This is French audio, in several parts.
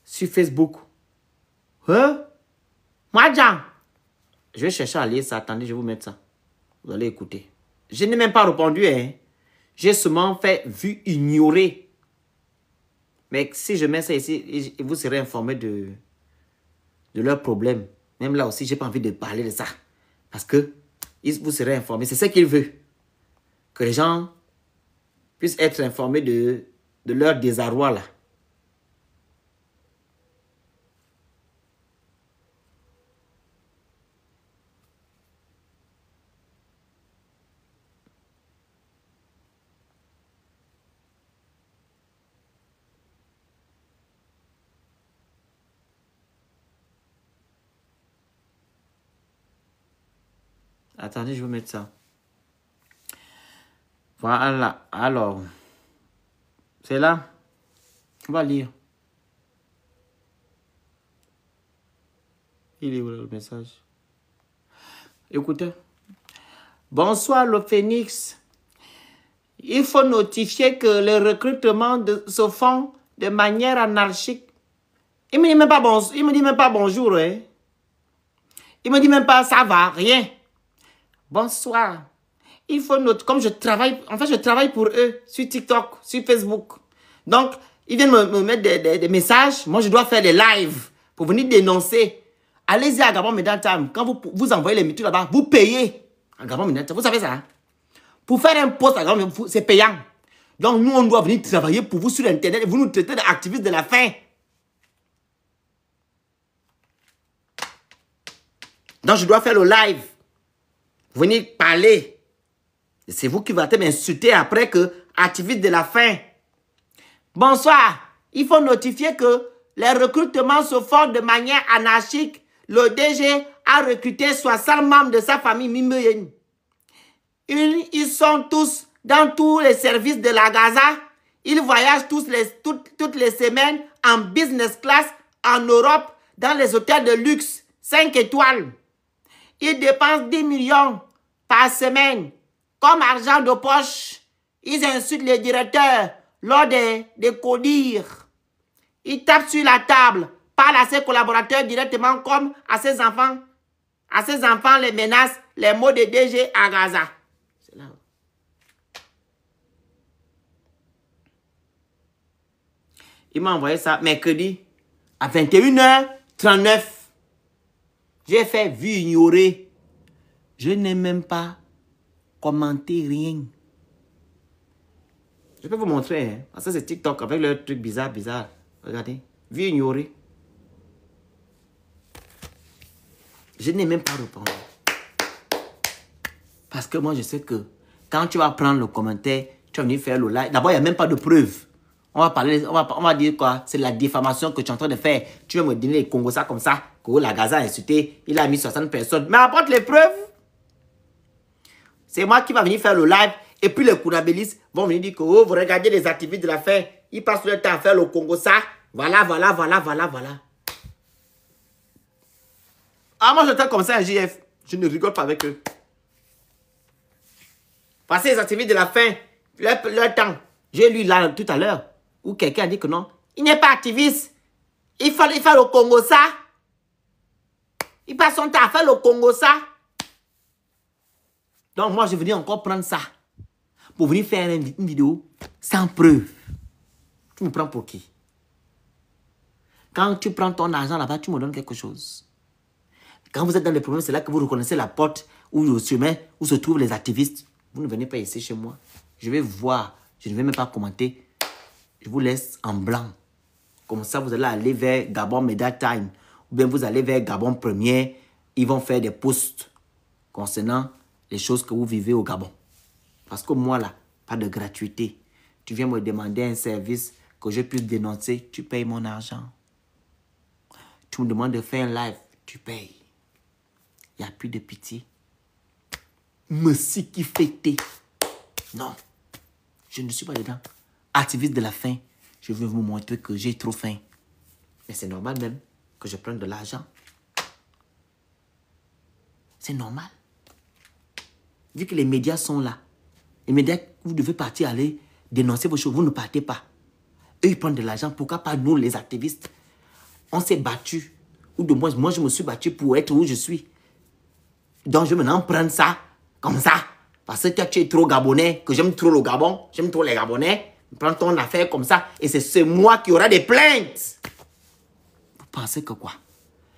sur Facebook. Hein? Moi, Jean. Je vais chercher à lire ça. Attendez, je vais vous mettre ça. Vous allez écouter. Je n'ai même pas répondu. Hein. J'ai seulement fait vu ignorer. Mais si je mets ça ici, vous serez informé de leurs problèmes. Même là aussi, je n'ai pas envie de parler de ça. Parce que vous serez informé. C'est ce qu'il veut. Que les gens puissent être informés de leur désarroi là. Attendez, je vais mettre ça. Voilà. Alors, c'est là. On va lire. Il est où le message? Écoutez. Bonsoir le Phénix. Il faut notifier que les recrutements se font de manière anarchique. Il me dit même pas bonjour. Il me dit même pas bonjour. Hein? Il me dit même pas ça va, rien. Bonsoir. Il faut noter, comme je travaille, en fait je travaille pour eux sur TikTok, sur Facebook. Donc, ils viennent me mettre des messages. Moi, je dois faire des lives pour venir dénoncer. Allez-y à Gabon Media Time. Quand vous envoyez les méthodes là-bas, vous payez à Gabon Media Time. Vous savez ça? Hein? Pour faire un post à Gabon Media Time, c'est payant. Donc, nous, on doit venir travailler pour vous sur Internet et vous nous traitez d'activistes de la faim. Donc, je dois faire le live. Venir parler. C'est vous qui allez m'insulter après que activiste de la faim. Bonsoir. Il faut notifier que les recrutements se font de manière anarchique. Le DG a recruté 60 membres de sa famille Mimeuyen. Ils sont tous dans tous les services de la Gaza. Ils voyagent toutes les semaines en business class en Europe dans les hôtels de luxe 5 étoiles. Ils dépensent 10 millions par semaine. Comme argent de poche, ils insultent les directeurs lors des codires. Ils tapent sur la table, parlent à ses collaborateurs directement comme à ses enfants. À ses enfants les menacent les mots de DG à Gaza. C'est là. Il m'a envoyé ça mercredi à 21h39. J'ai fait vu ignorer. Je n'ai même pas commenté rien. Je peux vous montrer. Hein? Parce que c'est TikTok avec le truc bizarre. Regardez. Vu ignorer. Je n'ai même pas répondu. Parce que moi, je sais que quand tu vas prendre le commentaire, tu vas venir faire le live. D'abord, il n'y a même pas de preuve. On va parler, on va dire quoi? C'est la diffamation que tu es en train de faire. Tu veux me donner les Congos ça comme ça. Que la Gaza a insulté. Il a mis 60 personnes. Mais apporte les preuves. C'est moi qui va venir faire le live. Et puis les Kounabélistes vont venir dire que oh, vous regardez les activistes de la faim. Ils passent le temps à faire le Congo ça. Voilà. Ah, moi je traite comme ça un JF. Je ne rigole pas avec eux. Parce que les activistes de la faim, leur temps. J'ai lu là tout à l'heure où quelqu'un a dit que non. Il n'est pas activiste. Il fait le Congo ça. Il passe son temps à faire le Congo ça. Donc moi je venais encore prendre ça. Pour venir faire une vidéo sans preuve. Tu me prends pour qui? Quand tu prends ton argent là-bas, tu me donnes quelque chose. Quand vous êtes dans les problèmes, c'est là que vous reconnaissez la porte ou le chemin où se trouvent les activistes. Vous ne venez pas ici chez moi. Je vais voir. Je ne vais même pas commenter. Je vous laisse en blanc. Comme ça, vous allez aller vers Gabon Media Time. Ou bien vous allez vers Gabon Premier. Ils vont faire des posts concernant les choses que vous vivez au Gabon. Parce que moi, là, pas de gratuité. Tu viens me demander un service que je puisse dénoncer, tu payes mon argent. Tu me demandes de faire un live, tu payes. Il n'y a plus de pitié. Merci qui fêter. Non, je ne suis pas dedans. Activiste de la faim, je veux vous montrer que j'ai trop faim. Mais c'est normal même que je prenne de l'argent. C'est normal. Vu que les médias sont là, les médias, vous devez partir aller dénoncer vos choses, vous ne partez pas. Eux, ils prennent de l'argent, pourquoi pas nous, les activistes? On s'est battu. Ou de moi, je me suis battu pour être où je suis. Donc, je vais maintenant prendre ça, comme ça. Parce que toi, tu es trop gabonais, que j'aime trop le Gabon, j'aime trop les Gabonais. Prends ton affaire comme ça, et c'est moi qui aura des plaintes. Vous pensez que quoi?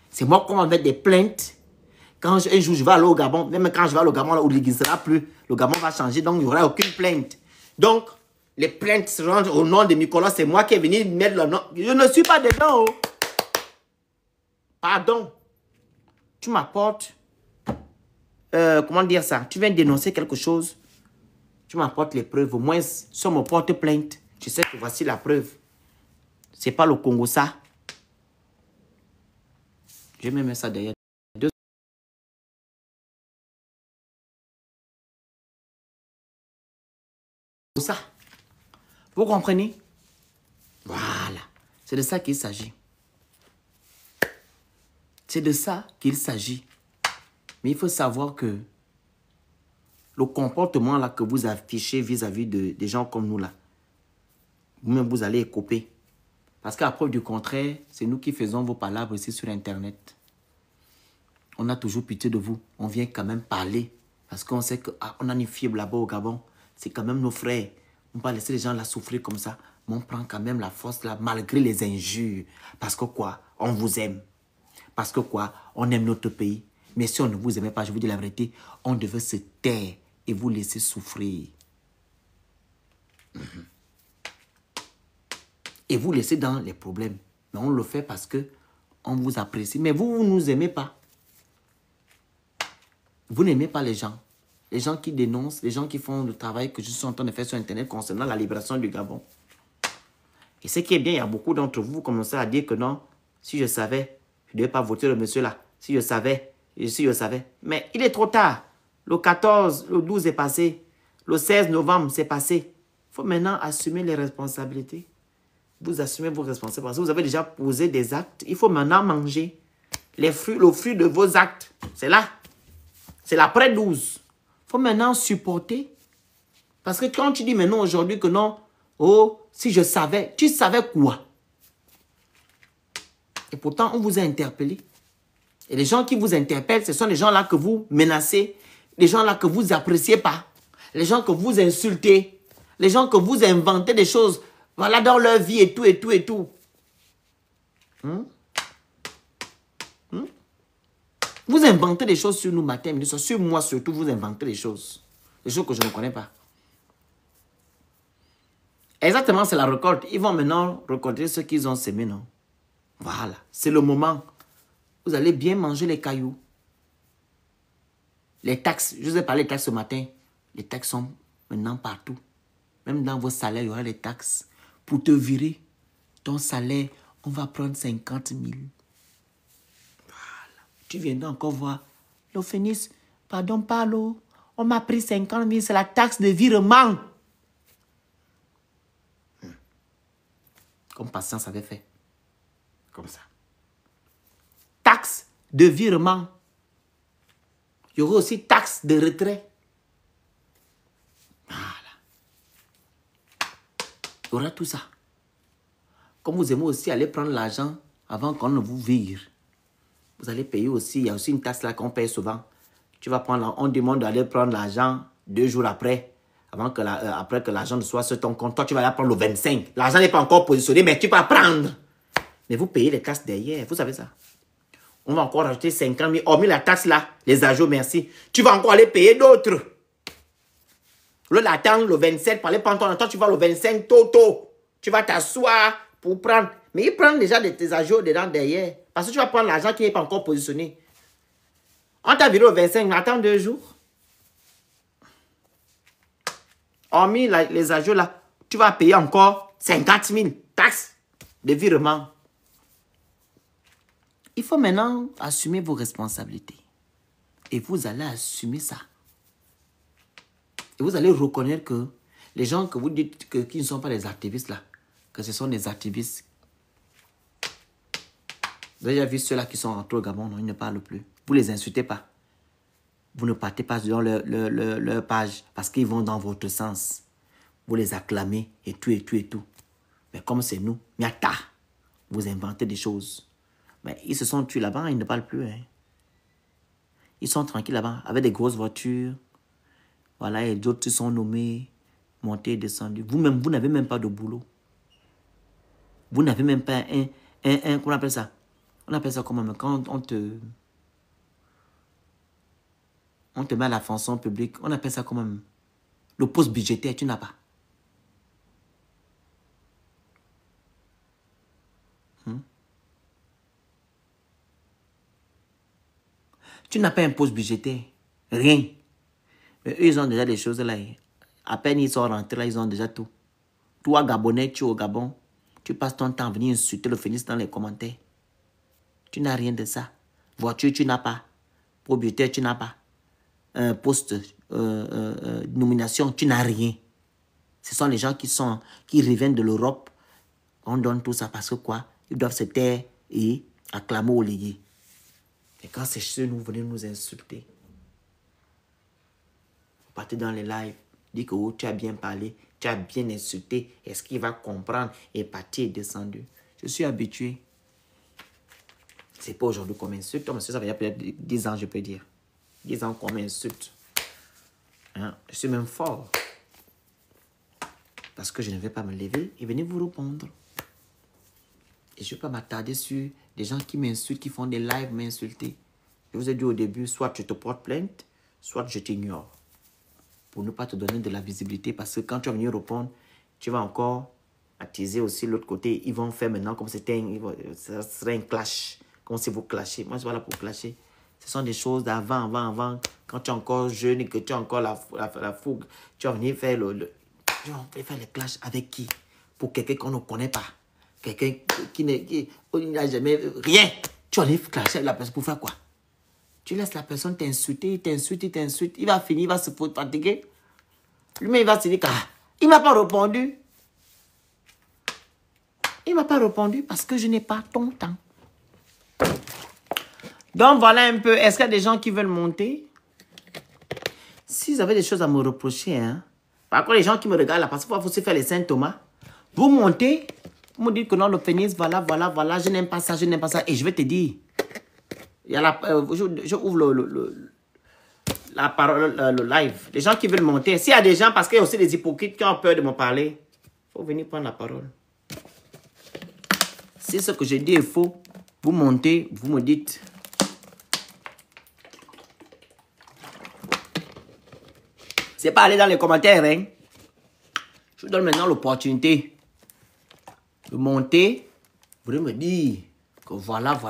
C'est moi qui va mettre des plaintes. Quand un jour je vais aller au Gabon, même quand je vais aller au Gabon, là où il ne sera plus, le Gabon va changer, donc il n'y aura aucune plainte. Donc, les plaintes seront au nom de Nicolas, c'est moi qui est venu mettre le nom. Je ne suis pas dedans. Oh. Pardon. Tu m'apportes, comment dire ça? Tu viens dénoncer quelque chose. Tu m'apportes les preuves. Au moins, si on me porte plainte, je sais que voici la preuve. C'est pas le Congo ça. Je vais même mettre ça derrière. Ça. Vous comprenez? Voilà. C'est de ça qu'il s'agit. C'est de ça qu'il s'agit. Mais il faut savoir que le comportement là que vous affichez vis-à-vis des gens comme nous là, vous-même vous allez écoper. Parce qu'à preuve du contraire, c'est nous qui faisons vos palabres ici sur Internet. On a toujours pitié de vous. On vient quand même parler. Parce qu'on sait qu'on a une fibre là-bas au Gabon. C'est quand même nos frères. On ne va pas laisser les gens là souffrir comme ça. Mais on prend quand même la force là, malgré les injures. Parce que quoi? On vous aime. Parce que quoi? On aime notre pays. Mais si on ne vous aimait pas, je vous dis la vérité, on devait se taire et vous laisser souffrir. Et vous laisser dans les problèmes. Mais on le fait parce que on vous apprécie. Mais vous ne nous aimez pas. Vous n'aimez pas les gens. Les gens qui dénoncent, les gens qui font le travail que je suis en train de faire sur Internet concernant la libération du Gabon. Et ce qui est bien, il y a beaucoup d'entre vous qui commencez à dire que non, si je savais, je ne devais pas voter le monsieur là. Si je savais, si je savais. Mais il est trop tard. Le 14, le 12 est passé. Le 16 novembre, c'est passé. Il faut maintenant assumer les responsabilités. Vous assumez vos responsabilités. Parce que vous avez déjà posé des actes. Il faut maintenant manger le fruit de vos actes. C'est là. C'est l'après 12. Il faut maintenant supporter. Parce que quand tu dis maintenant aujourd'hui que non, oh, si je savais, tu savais quoi? Et pourtant, on vous a interpellé. Et les gens qui vous interpellent, ce sont les gens là que vous menacez, les gens là que vous n'appréciez pas, les gens que vous insultez, les gens que vous inventez des choses, voilà, dans leur vie et tout, et tout, et tout. Vous inventez des choses sur nous matin, midi, sur moi surtout, vous inventez des choses que je ne connais pas. Exactement, c'est la récolte. Ils vont maintenant récolter ce qu'ils ont semé, non? Voilà, c'est le moment. Vous allez bien manger les cailloux. Les taxes, je vous ai parlé des taxes ce matin. Les taxes sont maintenant partout. Même dans vos salaires, il y aura des taxes. Pour te virer, ton salaire, on va prendre 50 000. Voilà. Tu viendras encore voir. L'Ophénis, pardon, Palo, on m'a pris 50 000, c'est la taxe de virement. Comme Patience avait fait. Comme ça. Taxe de virement. Il y aura aussi taxe de retrait. Voilà. Il y aura tout ça. Comme vous aimez aussi aller prendre l'argent avant qu'on ne vous vire. Vous allez payer aussi. Il y a aussi une taxe là qu'on paye souvent. Tu vas prendre, on demande d'aller prendre l'argent 2 jours après. Après que l'argent ne soit sur ton compte. Toi, tu vas aller prendre le 25. L'argent n'est pas encore positionné, mais tu vas prendre. Mais vous payez les taxes derrière. Vous savez ça. On va encore rajouter 50 000. Hormis la taxe là, les ajouts, merci. Tu vas encore aller payer d'autres. Le l'attendre le 27, pour aller prendre ton temps, tu vas le 25 tôt. Tu vas t'asseoir pour prendre. Mais ils prennent déjà tes ajouts dedans derrière. Parce que tu vas prendre l'argent qui n'est pas encore positionné. On t'a viré le 25, mais attends 2 jours. Hormis les ajouts là, tu vas payer encore 50 000 taxes de virement. Il faut maintenant assumer vos responsabilités. Et vous allez assumer ça. Et vous allez reconnaître que les gens que vous dites qui ne sont pas des activistes là, que ce sont des activistes. Vous avez déjà vu ceux-là qui sont rentrés au Gabon, non, ils ne parlent plus. Vous ne les insultez pas. Vous ne partez pas dans leur page parce qu'ils vont dans votre sens. Vous les acclamez et tout, et tout, et tout. Mais comme c'est nous, miata, vous inventez des choses. Mais ils se sont tués là-bas, ils ne parlent plus. Hein. Ils sont tranquilles là-bas, avec des grosses voitures. Voilà, et d'autres se sont nommés, montés, descendus. Vous-même, vous n'avez même pas de boulot. Vous n'avez même pas comment on appelle ça? On appelle ça comment? Quand on te met à la fonction publique, on appelle ça comment? Le poste budgétaire, tu n'as pas. Tu n'as pas un poste budgétaire. Rien. Mais eux, ils ont déjà des choses là. À peine ils sont rentrés là, ils ont déjà tout. Toi, Gabonais, tu es au Gabon. Tu passes ton temps à venir insulter le Phénix dans les commentaires. Tu n'as rien de ça. Voiture, tu n'as pas. Propriétaire, tu n'as pas. Poste, nomination, tu n'as rien. Ce sont les gens qui reviennent de l'Europe. On donne tout ça parce que quoi? Ils doivent se taire et acclamer au légué. Et quand c'est ceux nous venez nous insulter, vous partez dans les lives, dites que oh, tu as bien parlé, tu as bien insulté, est-ce qu'il va comprendre? Et parti est descendu. Je suis habitué. C'est pas aujourd'hui qu'on m'insulte, mais ça fait peut-être 10 ans, je peux dire. 10 ans qu'on m'insulte. Hein? Je suis même fort. Parce que je ne vais pas me lever et venir vous répondre. Et je ne vais pas m'attarder sur des gens qui m'insultent, qui font des lives m'insulter. Je vous ai dit au début, soit je te porte plainte, soit je t'ignore. Pour ne pas te donner de la visibilité. Parce que quand tu vas venir répondre, tu vas encore attiser aussi l'autre côté. Ils vont faire maintenant comme c'était ça serait un clash. Comme si vous clashez. Moi, je suis pas là pour clasher. Ce sont des choses d'avant. Quand tu es encore jeune et que tu as encore la fougue, tu vas venir faire tu vas faire les clashs avec qui? Pour quelqu'un qu'on ne connaît pas. Quelqu'un qui n'a jamais... Rien. Tu vas venir clasher avec la personne pour faire quoi? Tu laisses la personne t'insulter, il t'insulte. Il va finir, il va se fatiguer. Lui-même, il va se dire il ne m'a pas répondu. Il ne m'a pas répondu parce que je n'ai pas ton temps. Donc, voilà un peu. Est-ce qu'il y a des gens qui veulent monter? Si vous avez des choses à me reprocher, hein. Par contre, les gens qui me regardent là, parce qu'il faut aussi faire les Saint Thomas. Vous montez, vous me dites que non, le Phénix, voilà, je n'aime pas ça, Et je vais te dire, il y a je ouvre la parole, le live. Les gens qui veulent monter. S'il y a des gens, parce qu'il y a aussi des hypocrites qui ont peur de me parler, il faut venir prendre la parole. Si ce que je dis est faux, vous montez, vous me dites. C'est pas aller dans les commentaires, hein. Je vous donne maintenant l'opportunité de monter. Vous voulez me dire que voilà.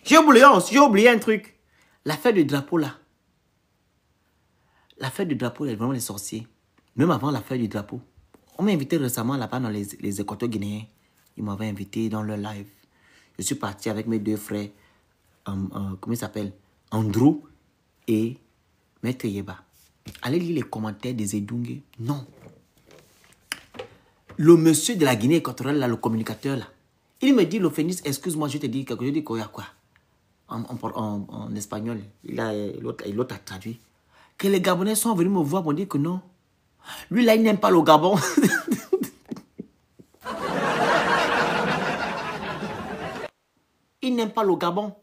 J'ai oublié un truc. L'affaire du drapeau, là. L'affaire du drapeau, il y a vraiment les sorciers. Même avant l'affaire du drapeau. On m'a invité récemment là-bas dans les équateurs guinéens. Ils m'avaient invité dans leur live. Je suis parti avec mes deux frères. Comment il s'appelle? Andrew et Maître Yeba. Allez lire les commentaires des Edungue. Non. Le monsieur de la Guinée équatoriale, là, le communicateur, là, il me dit, le Phénix, excuse-moi, je te dis quelque chose. Je dis quoi? En espagnol. L'autre a traduit. Que les Gabonais sont venus me voir pour dire que non. Lui, là, il n'aime pas le Gabon. Il n'aime pas le Gabon.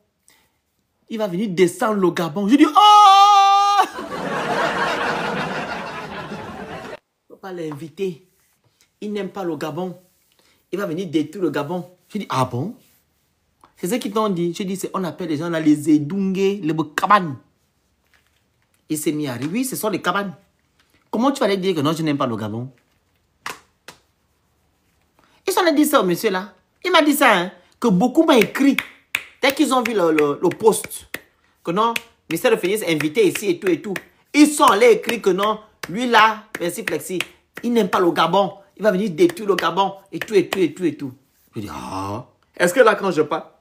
Il va venir descendre le Gabon. Je dis, oh! Il ne faut pas l'inviter. Il n'aime pas le Gabon. Il va venir détruire le Gabon. Je dis, ah bon? C'est ce qu'ils t'ont dit. Je dis, on appelle les gens là les Edungue, les cabanes. Il s'est mis à rire. Oui, ce sont les cabanes. Comment tu vas aller dire que non, je n'aime pas le Gabon? Ils sont allés dire ça au monsieur là. Il m'a dit ça, hein, que beaucoup m'ont écrit. Dès qu'ils ont vu le post, que non, Mr. Le Phénix est invité ici et tout. Ils sont allés écrire que non, lui là, merci Flexi, il n'aime pas le Gabon. Il va venir détruire le Gabon et tout. Je dis, ah, est-ce que là, quand je pars,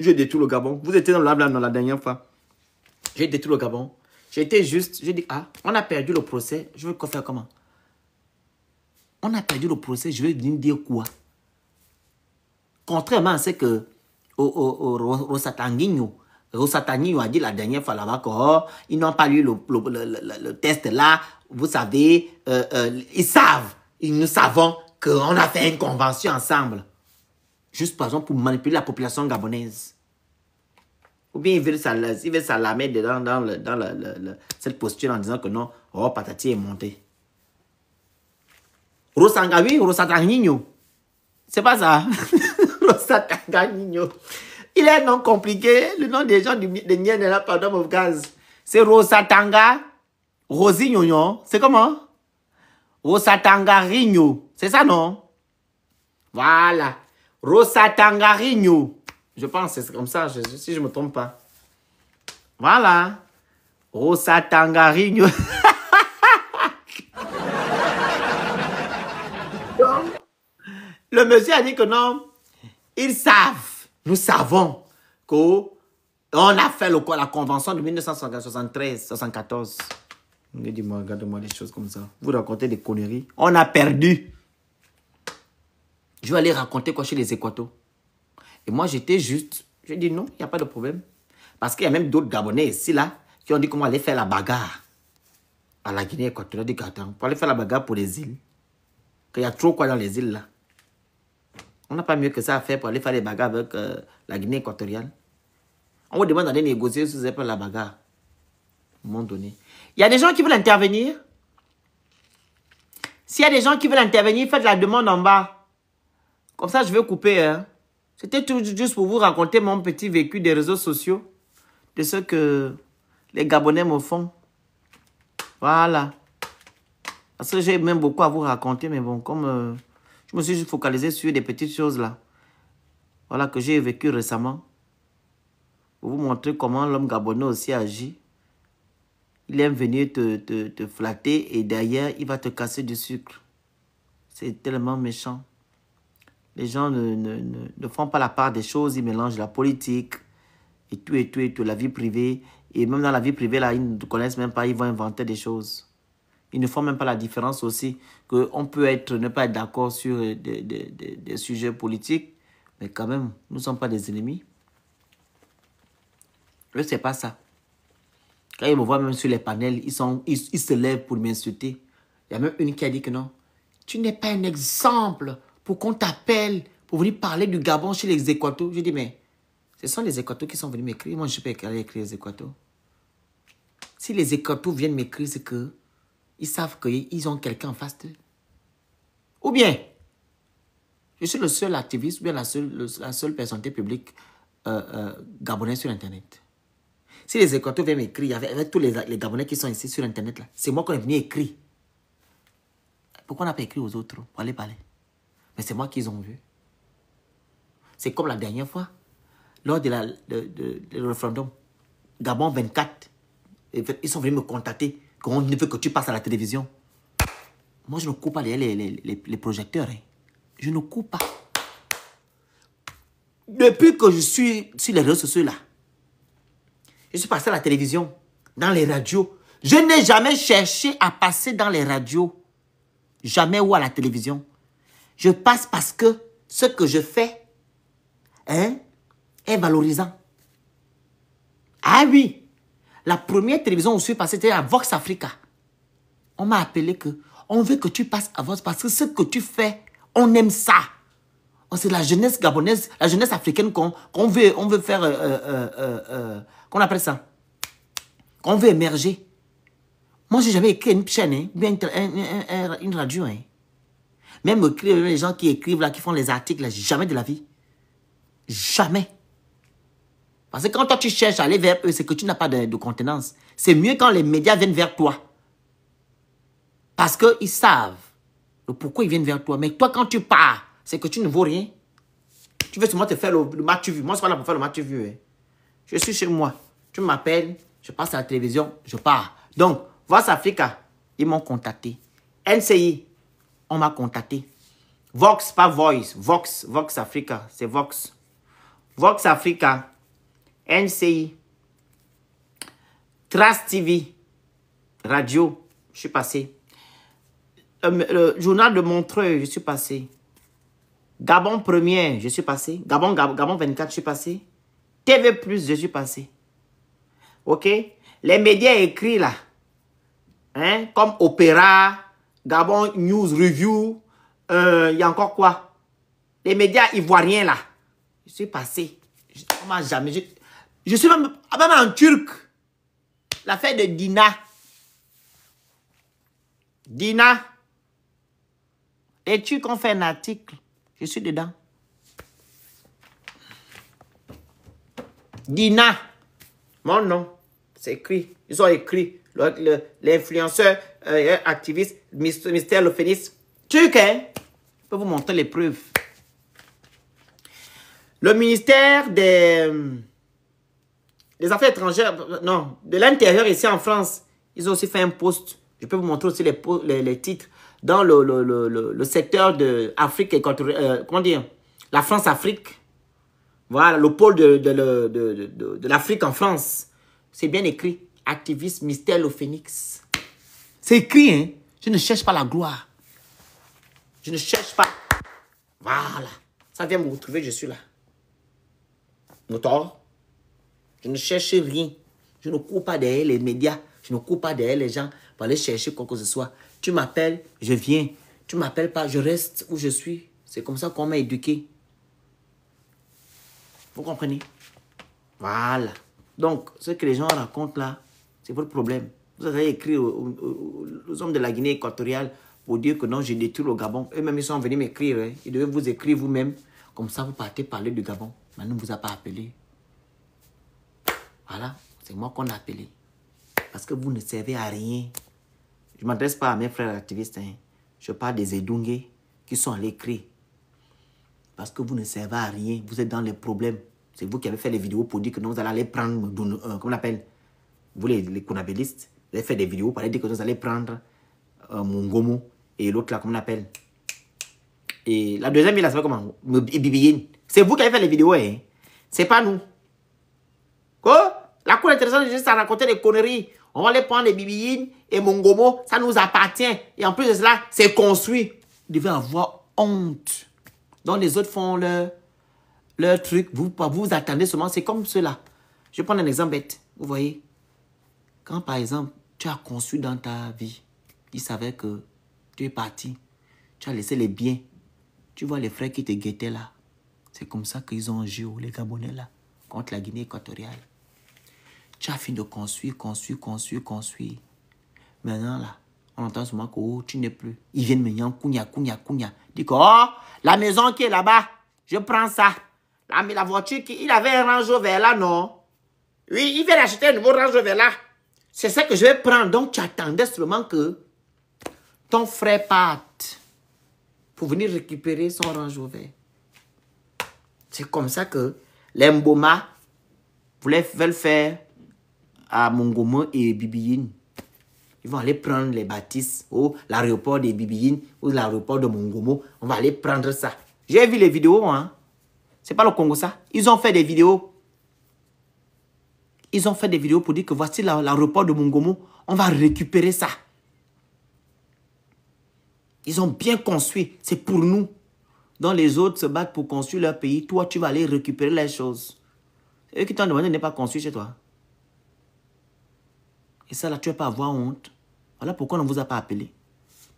je détruis le Gabon? Vous étiez dans le live dans la dernière fois. J'ai détruit le Gabon. J'étais juste, j'ai dit, ah, on a perdu le procès, je veux faire comment? On a perdu le procès, je vais venir dire quoi? Contrairement à ce que Rosatanguinho a dit la dernière fois là-bas, qu'ils n'ont pas lu le test là, vous savez, ils savent, nous savons qu'on a fait une convention ensemble. Juste par exemple pour manipuler la population gabonaise. Ou bien il veut s'alarmer dans cette posture en disant que non, oh, Patati est monté. Rosanga, Rosatanino. C'est pas ça. Rosatanino. Il est un nom compliqué. Le nom des gens de Nien est là, pardon, mon gaz. C'est Rosatanga Rosigno. C'est comment? Rosatangarino. C'est ça, non? Voilà. Rosatangarino. Je pense que c'est comme ça, si je ne me trompe pas. Voilà. Rosatangarino. Le monsieur a dit que non. Ils savent. Nous savons qu'on a fait la convention de 1973-74. Dis-moi, regarde-moi des choses comme ça. Vous racontez des conneries. On a perdu. Je vais aller raconter quoi chez les Équatos. Et moi, j'étais juste. J'ai dit non, il n'y a pas de problème. Parce qu'il y a même d'autres Gabonais ici, là, qui ont dit comment aller faire la bagarre à la Guinée équatoriale. Pour aller faire la bagarre pour les îles. Qu'il y a trop quoi dans les îles, là. On n'a pas mieux que ça à faire pour aller faire les bagarres avec la Guinée équatoriale. On vous demande d'aller négocier si vous n'avez pas la bagarre. À un moment donné. Il y a des gens qui veulent intervenir. S'il y a des gens qui veulent intervenir, faites la demande en bas. Comme ça, je vais couper. Hein. C'était tout juste pour vous raconter mon petit vécu des réseaux sociaux. De ce que les Gabonais me font. Voilà. Parce que j'ai même beaucoup à vous raconter. Mais bon, comme je me suis juste focalisé sur des petites choses là. Voilà que j'ai vécu récemment. Pour vous montrer comment l'homme gabonais aussi agit. Il aime venir te flatter et derrière, il va te casser du sucre. C'est tellement méchant. Les gens ne font pas la part des choses. Ils mélangent la politique et tout, la vie privée. Et même dans la vie privée, là, ils ne connaissent même pas. Ils vont inventer des choses. Ils ne font même pas la différence aussi. Qu'on peut ne pas être d'accord sur des sujets politiques. Mais quand même, nous ne sommes pas des ennemis. Eux, c'est pas ça. Quand ils me voient même sur les panels, ils se lèvent pour m'insulter. Il y a même une qui a dit que non. Tu n'es pas un exemple pour qu'on t'appelle pour venir parler du Gabon chez les Équatos. Je dis, mais ce sont les Équatos qui sont venus m'écrire. Moi, je ne peux pas aller écrire les Équatos. Si les Équatos viennent m'écrire, c'est qu'ils savent qu'ils ont quelqu'un en face d'eux. Ou bien, je suis le seul activiste ou bien la seule personnalité publique gabonaise sur Internet. Si les Équatos viennent m'écrire, avec tous les Gabonais qui sont ici sur Internet, c'est moi qu'on est venu écrire. Pourquoi on n'a pas écrit aux autres pour aller parler? Mais c'est moi qu'ils ont vu. C'est comme la dernière fois, lors du référendum, Gabon 24, ils sont venus me contacter, qu'on ne veut que tu passes à la télévision. Moi, je ne coupe pas les projecteurs. Hein. Je ne coupe pas. Depuis que je suis sur les réseaux sociaux là, je suis passé à la télévision, dans les radios. Je n'ai jamais cherché à passer dans les radios. Jamais ou à la télévision. Je passe parce que ce que je fais est valorisant. Ah oui, la première télévision où je suis passé, c'était à Vox Africa. On m'a appelé que on veut que tu passes à Vox parce que ce que tu fais, on aime ça. C'est la jeunesse gabonaise, la jeunesse africaine qu'on veut faire, qu'on appelle ça, qu'on veut émerger. Moi, je n'ai jamais écrit une chaîne, hein, bien une radio. Hein. Même les gens qui écrivent, là, qui font les articles, là, jamais de la vie. Jamais. Parce que quand toi, tu cherches à aller vers eux, c'est que tu n'as pas de contenance. C'est mieux quand les médias viennent vers toi. Parce qu'ils savent pourquoi ils viennent vers toi. Mais toi, quand tu pars, c'est que tu ne vaux rien. Tu veux seulement te faire le match vu. Moi, je ne suis pas là pour faire le match vu. Hein. Je suis chez moi. Tu m'appelles, je passe à la télévision, je pars. Donc, Vox Africa, ils m'ont contacté. NCI, on m'a contacté. Vox, pas Voice. Vox Africa, c'est Vox. Vox Africa, NCI, Trace TV, radio, je suis passé. Le journal de Montreuil, je suis passé. Gabon Premier, je suis passé. Gabon 24, je suis passé. TV+, je suis passé. Ok? Les médias écrits là, hein, comme Opéra, Gabon News Review, il y a encore quoi? les médias ivoiriens là. Je suis passé. On m'a jamais... Je suis même en turc. L'affaire de Dina. Dina. Les Turcs ont fait un article. Je suis dedans. Dina. Mon nom. C'est écrit. Ils ont écrit. L'influenceur activiste, Mystère Le Phénix. Turc, hein? Je peux vous montrer les preuves. Le ministère des Affaires étrangères, non, de l'Intérieur ici en France, ils ont aussi fait un post. Je peux vous montrer aussi les titres dans le secteur de Afrique équatoriale, comment dire, la France-Afrique. Voilà, le pôle de l'Afrique en France. C'est bien écrit. Activiste Mystère Le Phénix. C'est écrit, hein. Je ne cherche pas la gloire. Je ne cherche pas. Voilà. Ça vient me retrouver, je suis là. Notoire. Je ne cherche rien. Je ne cours pas derrière les médias. Je ne cours pas derrière les gens pour aller chercher quoi que ce soit. Tu m'appelles, je viens. Tu ne m'appelles pas, je reste où je suis. C'est comme ça qu'on m'a éduqué. Vous comprenez? Voilà. Donc, ce que les gens racontent là, c'est votre problème. Vous avez écrit aux hommes de la Guinée équatoriale pour dire que non, j'ai détruit le Gabon. Eux-mêmes, ils sont venus m'écrire. Hein. Ils devaient vous écrire vous-même. Comme ça, vous partez parler du Gabon. Maintenant, on ne vous a pas appelé. Voilà. C'est moi qu'on a appelé. Parce que vous ne servez à rien. Je ne m'adresse pas à mes frères activistes. Hein. Je parle des Edungué qui sont allés écrire. Parce que vous ne servez à rien. Vous êtes dans les problèmes. C'est vous qui avez fait les vidéos pour dire que non, vous allez aller prendre, comment on appelle, vous les conabellistes, vous avez fait des vidéos pour aller dire que vous allez prendre Mongomo et l'autre là, comment on appelle. Et la deuxième ville, là, c'est comment? Bibiyine. C'est vous qui avez fait les vidéos, hein. C'est pas nous. Quoi? La cour intéressante, juste à raconter des conneries. On va aller prendre les Bibiyine et Mongomo, ça nous appartient. Et en plus de cela, c'est construit. Vous devez avoir honte. Donc les autres font leur truc, vous attendez seulement, c'est comme cela. Je vais prendre un exemple bête, vous voyez. Quand par exemple, tu as conçu dans ta vie, ils savaient que tu es parti, tu as laissé les biens, tu vois les frères qui te guettaient là. C'est comme ça qu'ils ont joué, les Gabonais là, contre la Guinée équatoriale. Tu as fini de construire. Maintenant là, on entend souvent que oh, tu n'es plus. Ils viennent me dire, kounya. Dit que oh, la maison qui est là-bas, je prends ça. La voiture, il avait un Range Rover là, non? Oui, il vient d'acheter un nouveau Range Rover là. C'est ça que je vais prendre. Donc, tu attendais seulement que ton frère parte pour venir récupérer son Range Rover. C'est comme ça que les Mboma veulent faire à Mongomo et Bibiyine. Ils vont aller prendre les bâtisses ou l'aéroport de Bibiyine ou l'aéroport de Mongomo. On va aller prendre ça. J'ai vu les vidéos, hein. C'est pas le Congo, ça. Ils ont fait des vidéos. Ils ont fait des vidéos pour dire que voici l'aéroport de Mongomo. On va récupérer ça. Ils ont bien construit. C'est pour nous. Donc les autres se battent pour construire leur pays. Toi, tu vas aller récupérer les choses. C'est eux qui t'ont demandé de ne pas construire chez toi. Et ça, là, tu ne vas pas avoir honte. Voilà pourquoi on ne vous a pas appelé.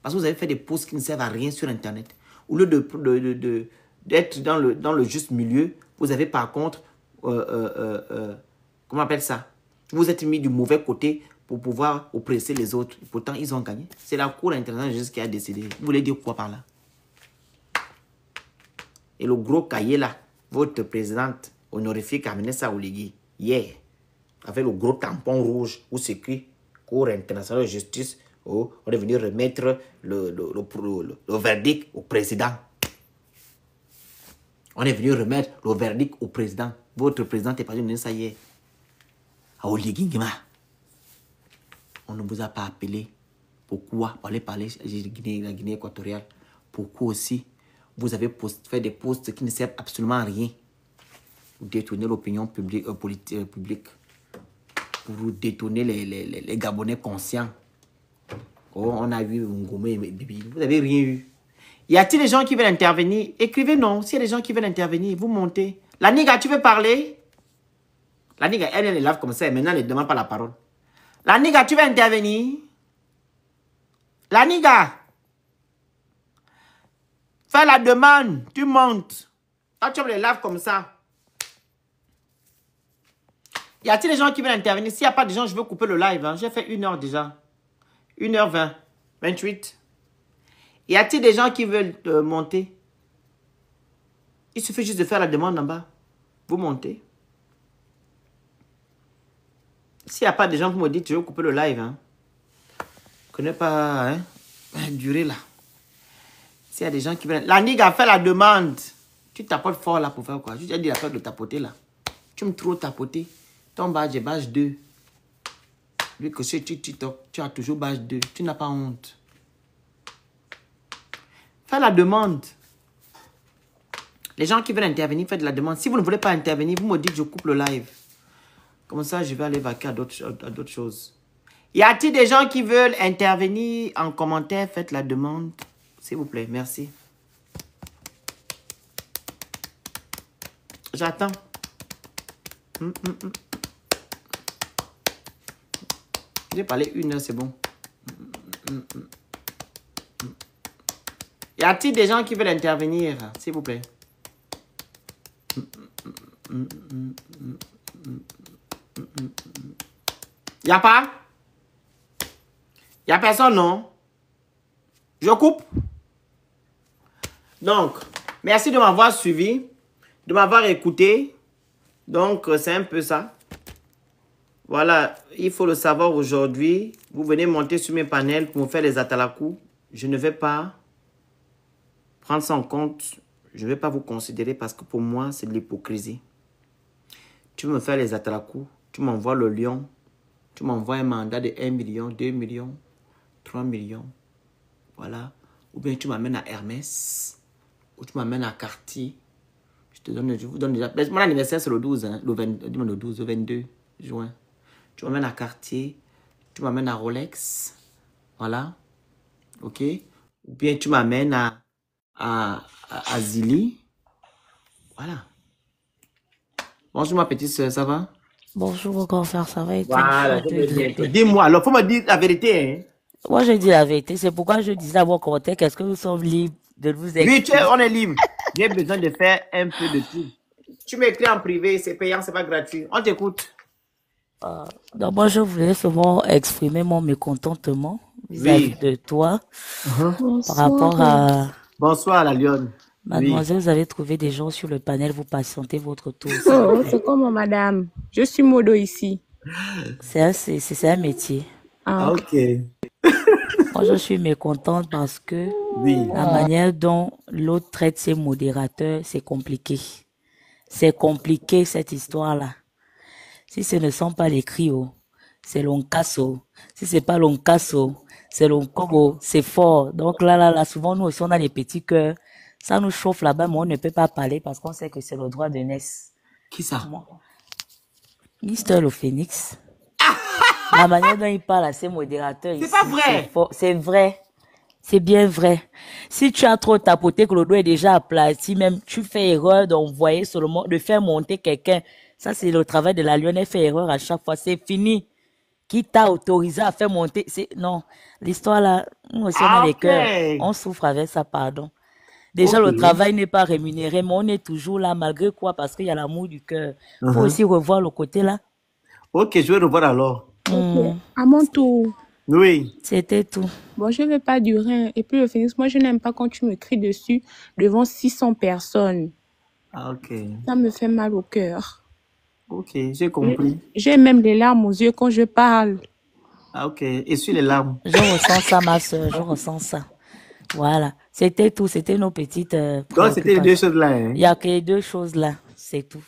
Parce que vous avez fait des posts qui ne servent à rien sur Internet. Au lieu d'être dans le juste milieu, vous avez par contre, comment on appelle ça? Vous êtes mis du mauvais côté pour pouvoir oppresser les autres. Et pourtant, ils ont gagné. C'est la Cour internationale juste qui a décidé. Vous voulez dire quoi par là? Et le gros cahier là, votre présidente honorifique a amené ça au Légui. Hier, avec le gros tampon rouge où c'est écrit Cour internationale de justice. Oh, on est venu remettre le verdict au président. On est venu remettre le verdict au président. Votre président est parti de ça hier. À Oligingima. On ne vous a pas appelé. Pourquoi? Pour aller parler de la Guinée équatoriale. Pourquoi aussi? Vous avez fait des posts qui ne servent absolument à rien. Vous détournez l'opinion publique. Vous détournez les Gabonais conscients. Oh, on a eu Ngomé et Bibi. Vous n'avez rien eu. Y a-t-il des gens qui veulent intervenir? Écrivez non. S'il y a des gens qui veulent intervenir, vous montez. La Niga, tu veux parler? La Niga, elle est lave comme ça et maintenant elle ne demande pas la parole. La Niga, tu veux intervenir? La Niga. Fais la demande, tu montes. Quand tu me les laves comme ça. Y a-t-il des gens qui veulent intervenir? S'il n'y a pas de gens, je veux couper le live. Hein. J'ai fait 1 heure déjà. 1h20. 28. Y a-t-il des gens qui veulent monter? Il suffit juste de faire la demande en bas. Vous montez. S'il n'y a pas de gens qui me disent, je veux couper le live. Hein. Je ne connais pas hein, durer là. S'il y a des gens qui veulent... La Nigue a fait la demande. Tu tapotes fort là pour faire quoi? Je t'ai dit la peur de tapoter là. Tu me trop tapoter. Ton badge est badge 2. Vu que sur TikTok, tu as toujours badge 2. Tu n'as pas honte. Fais la demande. Les gens qui veulent intervenir, faites la demande. Si vous ne voulez pas intervenir, vous me dites je coupe le live. Comme ça, je vais aller vaquer à d'autres choses. Y a-t-il des gens qui veulent intervenir en commentaire? Faites la demande. S'il vous plaît, merci. J'attends. J'ai parlé 1 heure, c'est bon. Y a-t-il des gens qui veulent intervenir? S'il vous plaît. Y a pas? Y a personne, non? Je coupe. Donc, merci de m'avoir suivi, de m'avoir écouté. Donc, c'est un peu ça. Voilà, il faut le savoir aujourd'hui. Vous venez monter sur mes panels pour me faire les atalakou. Je ne vais pas prendre ça en compte. Je ne vais pas vous considérer parce que pour moi, c'est de l'hypocrisie. Tu me fais les atalakou, tu m'envoies le lion, tu m'envoies un mandat de 1 million, 2 millions, 3 millions. Voilà. Ou bien tu m'amènes à Hermès, ou tu m'amènes à Cartier. Je vous donne déjà. Mon anniversaire, c'est le 12, hein, le 22 juin. Tu m'amènes à Cartier, tu m'amènes à Rolex. Voilà. OK? Ou bien tu m'amènes à Zili. Voilà. Bonjour ma petite soeur, ça va? Bonjour, mon grand frère, ça va et toi? Voilà, dis-moi, alors, faut me dire la vérité. Hein? Moi, je dis la vérité. C'est pourquoi je disais à mon commentaire qu'est-ce que nous sommes libres de nous Oui, exprimer. on est libre. J'ai besoin de faire un peu de tout. Tu m'écris en privé, c'est payant, c'est pas gratuit. On t'écoute. Donc, moi, je voulais seulement exprimer mon mécontentement vis-à-vis de toi par rapport à... Bonsoir, la lionne. Mademoiselle, vous avez trouvé des gens sur le panel, vous patientez votre tour. Oh, c'est comment, madame? Je suis modo ici. C'est un métier. Ah, OK. Moi, je suis mécontente parce que la manière dont l'autre traite ses modérateurs, c'est compliqué. C'est compliqué, cette histoire-là. Si ce ne sont pas les crios, c'est l'oncasso. Si c'est pas l'oncasso, c'est l'onkobo. C'est fort. Donc là, souvent, nous aussi, on a les petits cœurs. Ça nous chauffe là-bas, mais on ne peut pas parler parce qu'on sait que c'est le droit de naissance. Qui ça? Mister le Phoenix. La manière dont il parle à ses modérateurs ici. C'est pas vrai. C'est vrai. C'est bien vrai. Si tu as trop tapoté que le doigt est déjà aplati, même tu fais erreur d'envoyer seulement, de faire monter quelqu'un. Ça, c'est le travail de la lionne. Elle fait erreur à chaque fois. C'est fini. Qui t'a autorisé à faire monter? Non. L'histoire là, nous aussi, on a les cœurs. On souffre avec ça, pardon. Déjà, le travail n'est pas rémunéré, mais on est toujours là, malgré quoi? Parce qu'il y a l'amour du cœur. Il faut aussi revoir le côté là. OK, je vais revoir alors. ok. À mon tour. Oui. C'était tout. Bon, je ne vais pas durer. Et puis, le Phoenix, moi, je n'aime pas quand tu me cries dessus devant 600 personnes. Ah, OK. Ça me fait mal au cœur. OK, j'ai compris. J'ai même les larmes aux yeux quand je parle. Ah, OK. Essuie les larmes. Je ressens ça, ma soeur. Je ressens ça. Voilà. C'était tout. C'était nos petites Donc, c'était les deux choses là. Hein? Il y a que les deux choses là. C'est tout.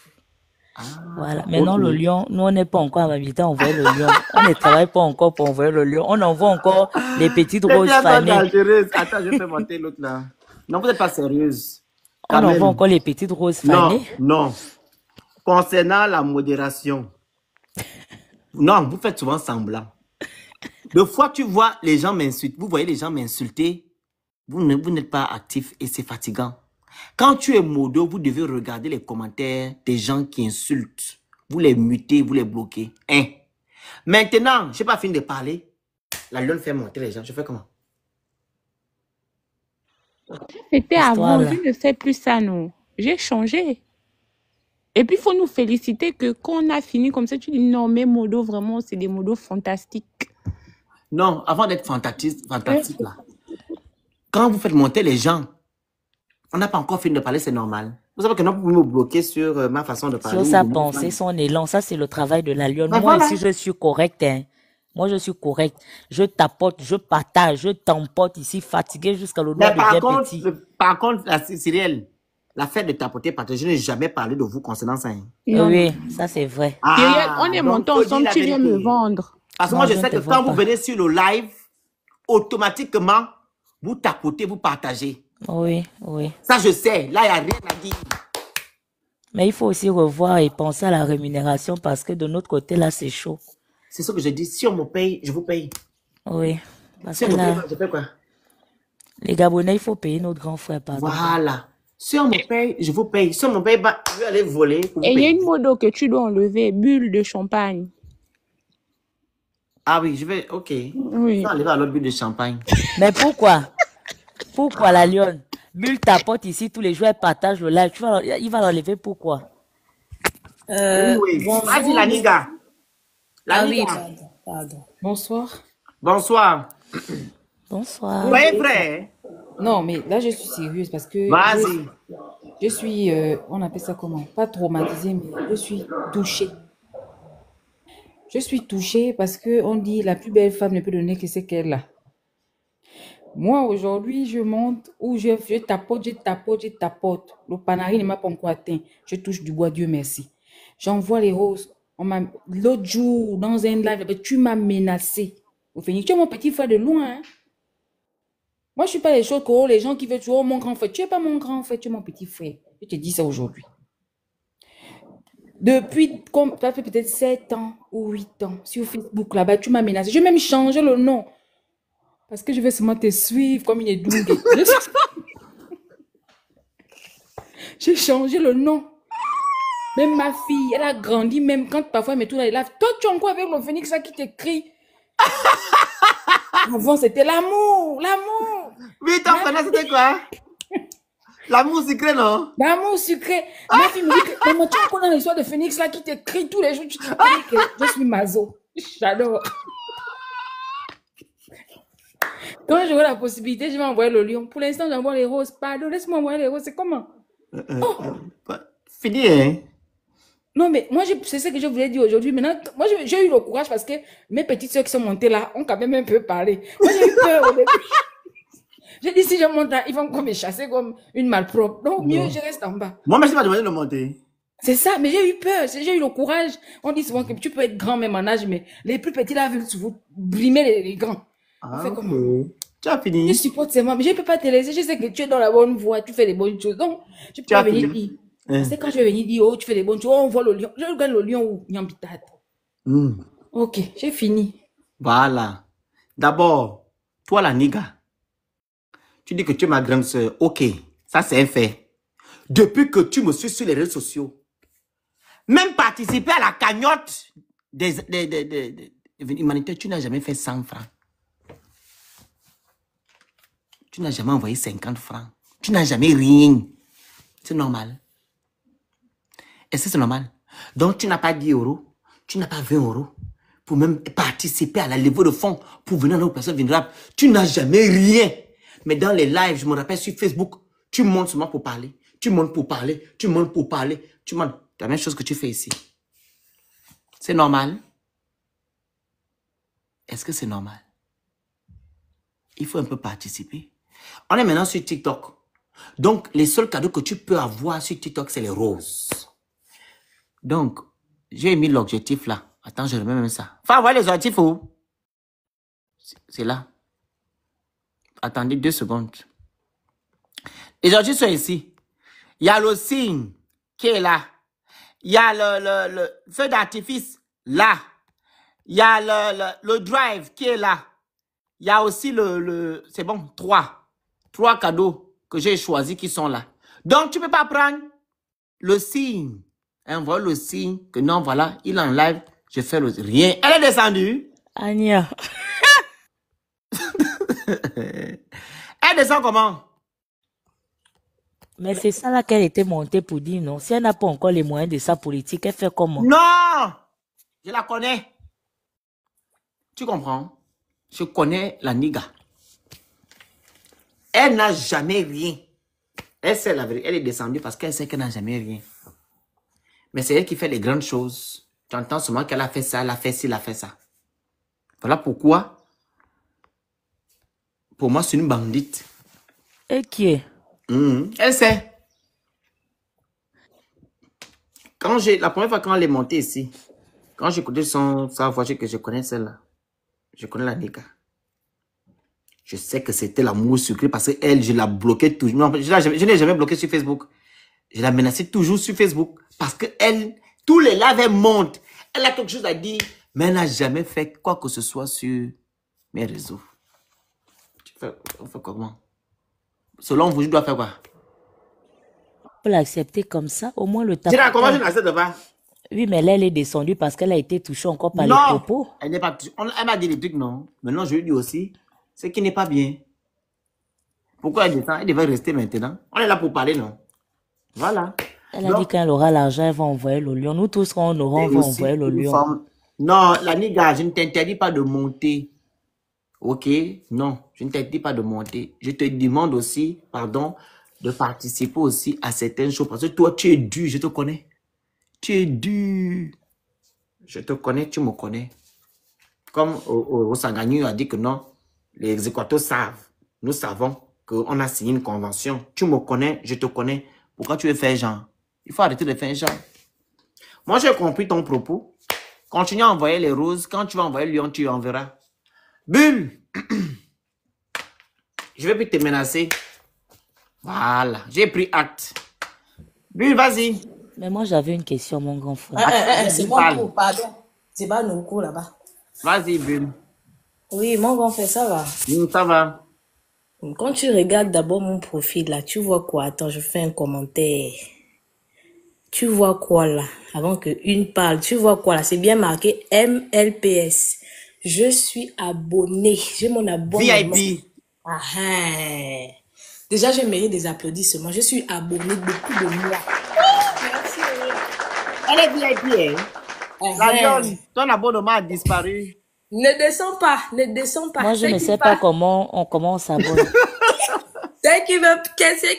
Ah, voilà. Maintenant, le lion, nous, on n'est pas encore habilité à envoyer le lion. On ne travaille pas encore pour envoyer le lion. On envoie encore les petites roses fanées. Attends, je vais monter l'autre là. Non, vous n'êtes pas sérieuse. On envoie encore les petites roses fanées. Non. Concernant la modération. Non, vous faites souvent semblant. Des fois, tu vois les gens m'insulter. Vous voyez les gens m'insulter. Vous n'êtes pas actif et c'est fatigant. Quand tu es modo, vous devez regarder les commentaires des gens qui insultent. Vous les mutez, vous les bloquez. Hein? Maintenant, je n'ai pas fini de parler. La lionne fait monter les gens. Je fais comment? C'était Histoire avant, là. je ne fais plus ça, non. J'ai changé. Et puis, il faut nous féliciter que quand on a fini comme ça, tu dis non, mes modos, vraiment, c'est des modos fantastiques. Non, avant d'être fantastique là, quand vous faites monter les gens, on n'a pas encore fini de parler, c'est normal. Vous savez que non, vous pouvez me bloquer sur ma façon de parler. Sur Ou sa de pensée, son élan, ça c'est le travail de la lionne. Ben Moi voilà. ici, je suis correcte, hein. Moi, je suis correcte. Je tapote, je partage, je t'emporte ici, fatigué jusqu'à le doigt Mais par devient contre, petit. Cyrielle, la fête de tapoter, partager, je n'ai jamais parlé de vous concernant ça. Hein. Non, Oui, non. ça c'est vrai. Cyrielle, on est Donc, montés faut dire ensemble, la tu viens me vérité. vendre. Parce que Non, moi, je je ne sais te que vois quand vous pas. venez sur le live, automatiquement, vous tapotez, vous partagez. Oui, oui. Ça, je sais. Là, il n'y a rien à dire. Mais il faut aussi revoir et penser à la rémunération parce que de notre côté, là, c'est chaud. C'est ce que je dis. Si on me paye, je vous paye. Oui. Parce Si on que me paye, là, je fais quoi? les Gabonais, il faut payer notre grand frère, pardon. Voilà. Si on me paye, je vous paye. Si on me paye, bah, je vais aller voler pour vous Et il y a payer. une modo que tu dois enlever, bulle de champagne. Ah oui, je vais, ok. Je Oui. vais enlever à l'autre but de champagne. Mais pourquoi? Pourquoi la lionne? Bulle tapote ici tous les jours, elle partage le live. Il va l'enlever pourquoi? Oui. Vas-y, la Bonjour. niga. La Ah oui, niga. pardon. Bonsoir. Bonsoir. Vous Bonsoir. voyez vrai? Hein? Non, mais là, je suis sérieuse parce que Vas-y. je suis, on appelle ça comment? Pas traumatisée, mais je suis touchée. Je suis touchée parce que on dit la plus belle femme ne peut donner que ce qu'elle a. Moi, aujourd'hui, je monte ou je tapote, je tapote, je tapote. Le panari ne m'a pas encore atteint. Je touche du bois, Dieu merci. J'envoie les roses. L'autre jour, dans un live, tu m'as menacé. Tu es mon petit frère de loin, hein? Moi, je ne suis pas les choses que les gens qui veulent toujours mon grand frère. Tu n'es pas mon grand frère, tu es mon petit frère. Je te dis ça aujourd'hui. Depuis, ça fait peut-être 7 ans ou 8 ans, sur Facebook, là-bas, tu m'as menacé. Je vais même changer le nom. Parce que je vais seulement te suivre comme une édouille. J'ai changé le nom. Même ma fille, elle a grandi, même quand parfois elle met tout dans les lives. Toi, tu es encore avec le phénix là qui t'écrit. Avant, c'était l'amour, l'amour. Oui, t'en connais, c'était quoi? L'amour secret, non? L'amour sucré. Ma fille me dit que maman, tu connais l'histoire de Phoenix là qui t'écrit tous les jours. Tu te dis que je suis mazo. J'adore. Quand j'aurai la possibilité, je vais envoyer le lion. Pour l'instant, j'envoie les roses. Pardon, laisse-moi envoyer les roses. C'est comment? Fini, hein? Non, mais moi, c'est ce que je voulais dire aujourd'hui. Maintenant, moi, j'ai eu le courage parce que mes petites soeurs qui sont montées là ont quand même un peu parlé. Moi, j'ai eu peur au début. J'ai dit, si je monte là, ils vont encore me chasser comme une malpropre. Donc, mieux, je reste en bas. Moi, je m'ai demandé de monter. C'est ça, mais j'ai eu peur, j'ai eu le courage. On dit souvent que tu peux être grand même en âge, mais les plus petits là veulent souvent brimer les grands. On fait comment? Tu as fini. Je supporte seulement, mais je ne peux pas te laisser. Je sais que tu es dans la bonne voie, tu fais les bonnes choses. Donc, je peux pas venir dire. Parce que quand je vais venir dire, oh, tu fais les bonnes choses, on voit le lion. Je regarde le lion ou Nyambitat. Ok, j'ai fini. Voilà. D'abord, toi, la niga, tu dis que tu es ma grande soeur. Ok, ça c'est un fait. Depuis que tu me suis sur les réseaux sociaux, même participer à la cagnotte des humanitaires, tu n'as jamais fait 100 francs. Tu n'as jamais envoyé 50 francs. Tu n'as jamais rien. C'est normal. Est-ce que c'est normal? Donc, tu n'as pas 10 euros, tu n'as pas 20 euros pour même participer à la levée de fonds pour venir aux personnes vulnérables. Tu n'as jamais rien. Mais dans les lives, je me rappelle sur Facebook, tu montes seulement pour parler. Tu montes pour parler. Tu montes pour parler. Tu montes. La même chose que tu fais ici. C'est normal? Est-ce que c'est normal? Il faut un peu participer. On est maintenant sur TikTok. Donc, les seuls cadeaux que tu peux avoir sur TikTok, c'est les roses. Donc, j'ai mis l'objectif là. Attends, je remets même ça. Faut avoir les objectifs où? C'est là. Attendez 2 secondes. Les objectifs sont ici. Il y a le signe qui est là. Il y a le feu d'artifice là. Il y a le drive qui est là. Il y a aussi c'est bon, 3 cadeaux que j'ai choisis qui sont là. Donc, tu ne peux pas prendre le signe. Envoie le signe que non, voilà, il est en live, je fais le rien. Elle est descendue. Ania. Elle descend comment? Mais c'est ça là qu'elle était montée pour dire non. Si elle n'a pas encore les moyens de sa politique, elle fait comment? Non! Je la connais. Tu comprends? Je connais la niga. Elle n'a jamais rien. Elle sait la vérité. Elle est descendue parce qu'elle sait qu'elle n'a jamais rien. Mais c'est elle qui fait les grandes choses. Tu entends seulement qu'elle a fait ça, elle a fait ci, elle a fait ça. Voilà pourquoi, pour moi, c'est une bandite. Et qui est? Elle sait. La première fois quand elle est montée ici, quand j'écoutais sa voiture que je connais celle-là, je connais la Nika. Je sais que c'était l'amour sucré parce que elle, je la bloquais toujours. Non, je n'ai jamais bloqué sur Facebook. Je la menaçais toujours sur Facebook parce que elle, tous les lives, elle monte. Elle a quelque chose à dire, mais elle n'a jamais fait quoi que ce soit sur mes réseaux. On fait comment? Selon vous, je dois faire quoi? On peut l'accepter comme ça, au moins le Je la comment je n'accepte pas? Oui, mais là, elle est descendue parce qu'elle a été touchée encore par les Non, propos. elle n'est pas touchée. Elle m'a dit des trucs, non. Maintenant, je lui dis aussi, ce qui n'est pas bien. Pourquoi elle descend? Elle devait rester maintenant. On est là pour parler, non? Voilà. Elle a dit quand elle aura l'argent, elle va envoyer le lion. Nous tous, quand on aura, on va envoyer le lion. Non, la niga, je ne t'interdis pas de monter. Ok? Non, je ne t'interdis pas de monter. Je te demande aussi, pardon, de participer aussi à certaines choses. Parce que toi, tu es dur, je te connais. Tu es dur. Je te connais, tu me connais. Comme Osangani a dit que non, les Équateurs savent. Nous savons qu'on a signé une convention. Tu me connais, je te connais. Pourquoi tu veux faire genre? Il faut arrêter de faire genre. Moi, j'ai compris ton propos. Continue à envoyer les roses. Quand tu vas envoyer le lion, tu enverras. Bulle! Je ne vais plus te menacer. Voilà, j'ai pris acte. Bulle, vas-y. Mais moi, j'avais une question, mon grand frère. C'est mon tour, pardon. C'est pas nos cours là-bas. Vas-y, Bulle. Oui, mon grand frère, ça va. Ça va. Quand tu regardes d'abord mon profil là, tu vois quoi? Attends, je fais un commentaire. Tu vois quoi là? Avant que une parle, tu vois quoi là? C'est bien marqué MLPS. Je suis abonné. J'ai mon abonnement. VIP. Ah, hein. Déjà, je mérite des applaudissements. Je suis abonné depuis de mois. Merci. Elle est VIP, hein? La lionne, ton abonnement a disparu. Ne descends pas, ne descends pas. Moi, je ne sais pas comment on s'abonne. Quelqu'un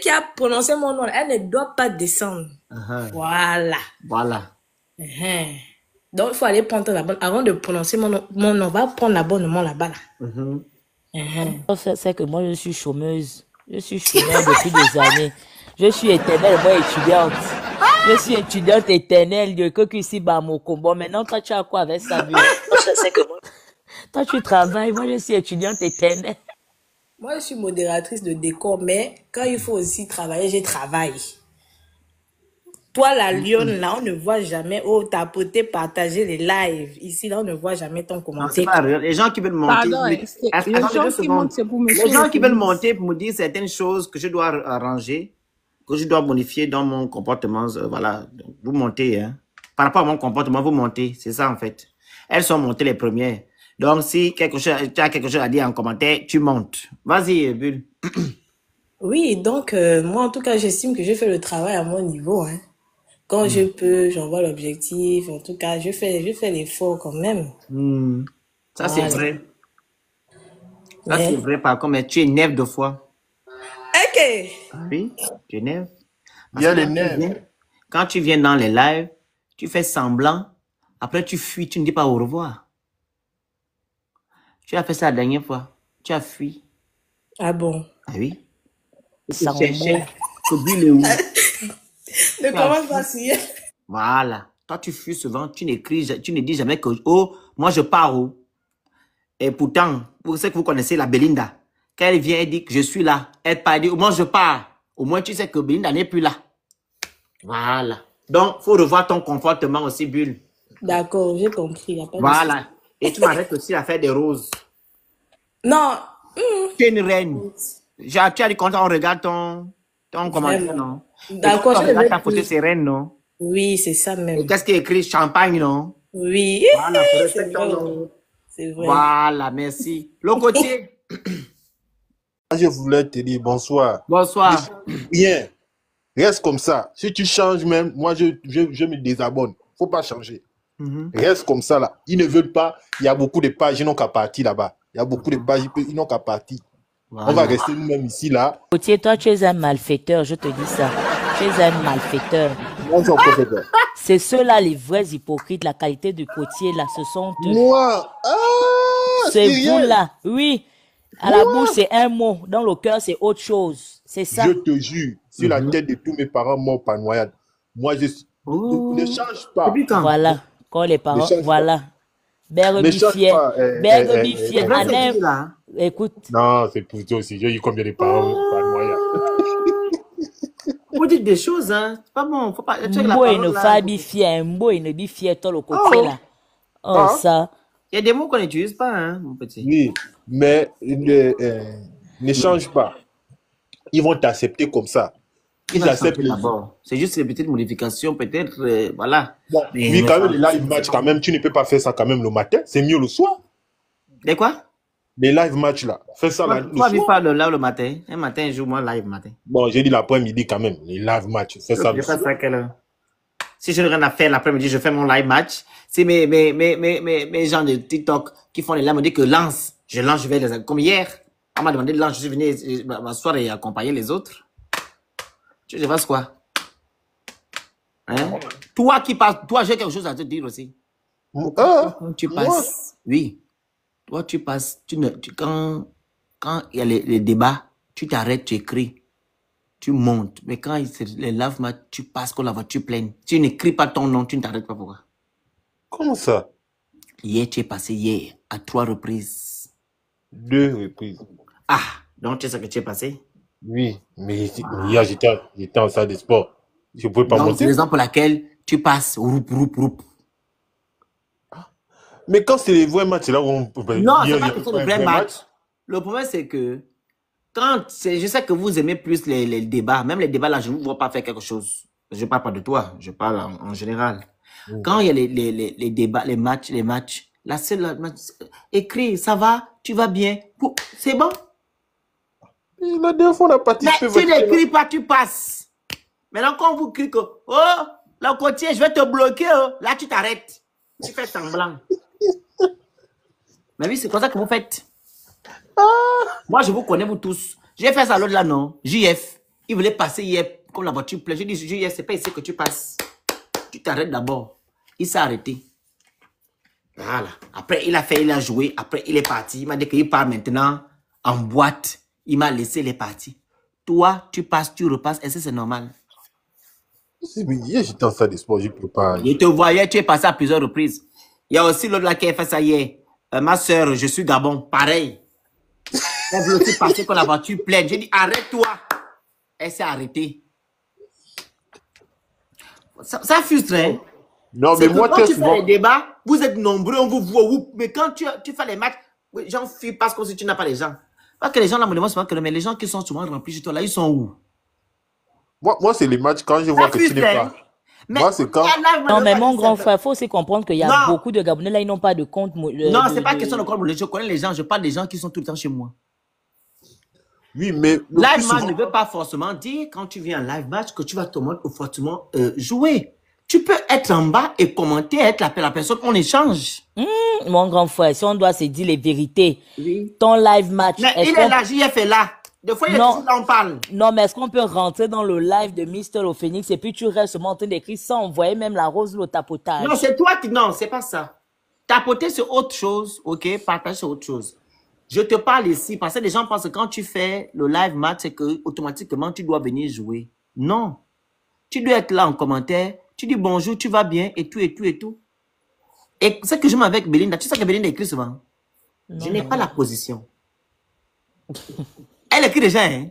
qui a prononcé mon nom, elle ne doit pas descendre. Voilà. Voilà. Donc, il faut aller prendre ton abonnement. Avant de prononcer mon nom, va prendre l'abonnement là-bas. Là. C'est que moi, je suis chômeuse. Je suis chômeuse depuis des années. Je suis éternellement étudiante. Je suis étudiante éternelle. Je que ici, bah, mon combat. Maintenant, toi, tu as quoi avec ça? C'est que moi. Toi, tu travailles. Moi, je suis étudiante éternelle. Moi, je suis modératrice de décor, mais quand il faut aussi travailler, je travaille. Toi, la lionne, là, on ne voit jamais. Oh, tapoter, partager les lives. Ici, là, on ne voit jamais ton commentaire. Non, c'est pas réel. Les gens qui veulent monter. Pardon, les gens qui montent, c'est pour me Les gens qui veulent monter pour me dire certaines choses que je dois arranger, que je dois modifier dans mon comportement. Voilà. Donc, vous montez, hein. Par rapport à mon comportement, vous montez. C'est ça, en fait. Elles sont montées les premières. Donc, si tu as quelque chose à dire en commentaire, tu montes. Vas-y, Bulle. Oui, donc, moi, en tout cas, j'estime que je fais le travail à mon niveau, hein. Quand je peux, j'envoie l'objectif. En tout cas, je fais l'effort quand même. Ça, c'est vrai. Ça, c'est vrai, par contre, mais tu es nerf de fois. Ok. Oui, tu es nerf. Il y a les nerfs. Quand tu viens dans les lives, tu fais semblant. Après, tu fuis, tu ne dis pas au revoir. Tu as fait ça la dernière fois. Tu as fui. Ah bon? Ah oui. Ça Tu cherchais que Bulle est où? Ne commence pas si. Voilà. Toi, tu fuis souvent. Tu ne dis jamais que, oh, moi, je pars où? Et pourtant, vous savez que vous connaissez la Belinda. Quand elle vient, elle dit que je suis là. Elle part, elle dit, moi, je pars. Au moins, tu sais que Belinda n'est plus là. Voilà. Donc, il faut revoir ton comportement aussi, Bulle. D'accord, j'ai compris. Y a pas de Voilà. Et tu m'arrêtes aussi à faire des roses. Non. Tu es une reine. Tu as dit quand on regarde ton commentaire, non? D'accord, je regarde ta photo, c'est reine, non? Oui, c'est ça même. Et qu'est-ce qui est écrit? Champagne, non? Oui. Voilà, C'est vrai. C'est vrai. Voilà, merci. Le côté. Je voulais te dire bonsoir. Bonsoir. Bien. Reste comme ça. Si tu changes même, moi, je me désabonne. Faut pas changer. Reste comme ça, là. Ils ne veulent pas. Il y a beaucoup de pages, ils n'ont qu'à partir là-bas. Il y a beaucoup de pages, ils n'ont qu'à partir. On va Voilà. rester nous-mêmes ici, là. Gauthier, toi, tu es un malfaiteur, je te dis ça. Tu es un malfaiteur. Moi, je suis un professeur. C'est ceux-là, les vrais hypocrites, la qualité du côtier, là, ce sont eux. Moi, C'est vous, rien. là. Oui. À la bouche, c'est un mot. Dans le cœur, c'est autre chose. C'est ça. Je te jure, sur la tête de tous mes parents morts par noyade, moi, Oh. ne change pas. Depuis quand? Voilà. Quand les parents, change pas. voilà. Berbe Ne change fier. pas. Berbe C'est fier. vrai, c'est Anem. qui, là? Écoute, Non, c'est pour toi aussi. J'ai eu combien de parents par noyade. Vous dites des choses, hein. C'est pas bon. Faut pas. Tu sais que la mbo parole, ne là, fabi fier, mbo ne bi fier, toi le côté là. Oh, Ah. ça. il y a des mots qu'on n'utilise pas, hein, mon petit. Oui, mais ne change pas. Ils vont t'accepter comme ça. Il Ils va acceptent changer d'abord. C'est juste des petites modifications, peut-être. Voilà. Bon, Mais oui, ne quand même, change les live match, quand même, tu ne peux pas faire ça quand même le matin. C'est mieux le soir. De quoi? Les live match là. Fais ça là, Toi, le toi, vis soir. pas le matin. Un matin, joue-moi live matin. Bon, j'ai dit l'après-midi quand même. Les live match. Fais ça Je le fais soir. ça à quelle heure? Si je n'ai rien à faire l'après-midi, je fais mon live match. C'est mes gens de TikTok qui font les lives me disent que lance. Je lance, je vais les, comme hier. On m'a demandé de lancer, je suis venu m'asseoir et accompagner les autres. Tu sais, je fasse quoi? Hein? Toi qui passes, toi, j'ai quelque chose à te dire aussi. Ah, Quand tu moi, passes, oui. Toi, tu passes, quand il y a les débats, tu t'arrêtes, tu écris. Tu montes. Mais quand les live match, tu passes comme la voiture pleine. Tu n'écris pas ton nom, tu ne t'arrêtes pas. Pourquoi? comment ça? Hier, tu es passé hier à 3 reprises. 2 reprises. Ah, donc tu sais ce que tu es passé. Oui, mais hier, j'étais en salle de sport. Je ne pouvais pas Donc, c'est monter. la raison pour laquelle tu passes. Roup. Mais quand c'est les vrais matchs, c'est là où on peut. Non, Hier, c'est pas il y question avait de un vrai match. Le problème, c'est que je sais que vous aimez plus les débats. Même les débats là, je ne vous vois pas faire quelque chose. Je ne parle pas de toi, je parle en général. Quand il y a les débats, les matchs, là, c'est le match. Écris, ça va, tu vas bien. C'est bon. Et la dernière fois, on a Mais participé. tu n'écris pas, tu passes. Maintenant, quand on vous crie que, oh, le côtier, je vais te bloquer, oh, là, tu t'arrêtes. Tu fais semblant. Mais oui, c'est comme ça que vous faites. Moi, je vous connais, vous tous. J'ai fait ça l'autre là, non? JF. Il voulait passer hier, comme la voiture pleine. J'ai dit, JF, c'est pas ici que tu passes. Tu t'arrêtes d'abord. Il s'est arrêté. Voilà. Après, il a joué. Après, il est parti. Il m'a dit qu'il part maintenant en boîte. Il m'a laissé les parties. Toi, tu passes, tu repasses. Est-ce que c'est normal? Mais hier, j'étais en salle de sport, je ne peux pas. Je te voyais, tu es passé à plusieurs reprises. Il y a aussi l'autre là qui a fait ça hier. Ma soeur, je suis Gabon, pareil. Elle veut aussi passer con la voiture pleine. J'ai dit, arrête-toi. Elle s'est arrêtée. Ça frustre, hein? Non, C'est mais que moi, quand très tu fais souvent. les débats, vous êtes nombreux, on vous voit. Mais quand tu fais les matchs, les gens fuient parce que si tu n'as pas les gens. Parce que les gens là me demandent souvent que mais les gens qui sont souvent remplis chez toi là, ils sont où? Moi, c'est les matchs quand je vois que tu n'es pas. Mais Moi, c'est quand. Non, mais mon grand frère, il faut aussi comprendre qu'il y a Non. beaucoup de Gabonais là, ils n'ont pas de compte. Non, c'est pas question de quoi. Je connais les gens, je parle des gens qui sont tout le temps chez moi. Oui, mais. le plus Live match souvent- ne veut pas forcément dire, quand tu viens en live match, que tu vas te montrer fortement jouer. Tu peux être en bas et commenter, être la personne, on échange. Mon grand frère, si on doit se dire les vérités, Oui. ton live match, Mais est-ce il est qu'on- là, JF est là. Des fois, il est Non. toujours là, on parle. Non, mais est-ce qu'on peut rentrer dans le live de Mister au Phoenix et puis tu restes seulement en train d'écrire sans envoyer même la rose au tapotage? Non, c'est toi qui... Non, c'est pas ça. Tapoter sur autre chose, ok? Partager sur autre chose. Je te parle ici parce que les gens pensent que quand tu fais le live match, c'est que automatiquement tu dois venir jouer. Non. Tu dois être là en commentaire. Tu dis bonjour, tu vas bien, et tout, et tout, et tout. Et c'est que je m'en vais avec Belinda. Tu sais que Belinda écrit souvent. Je n'ai pas la position. Elle écrit déjà, hein?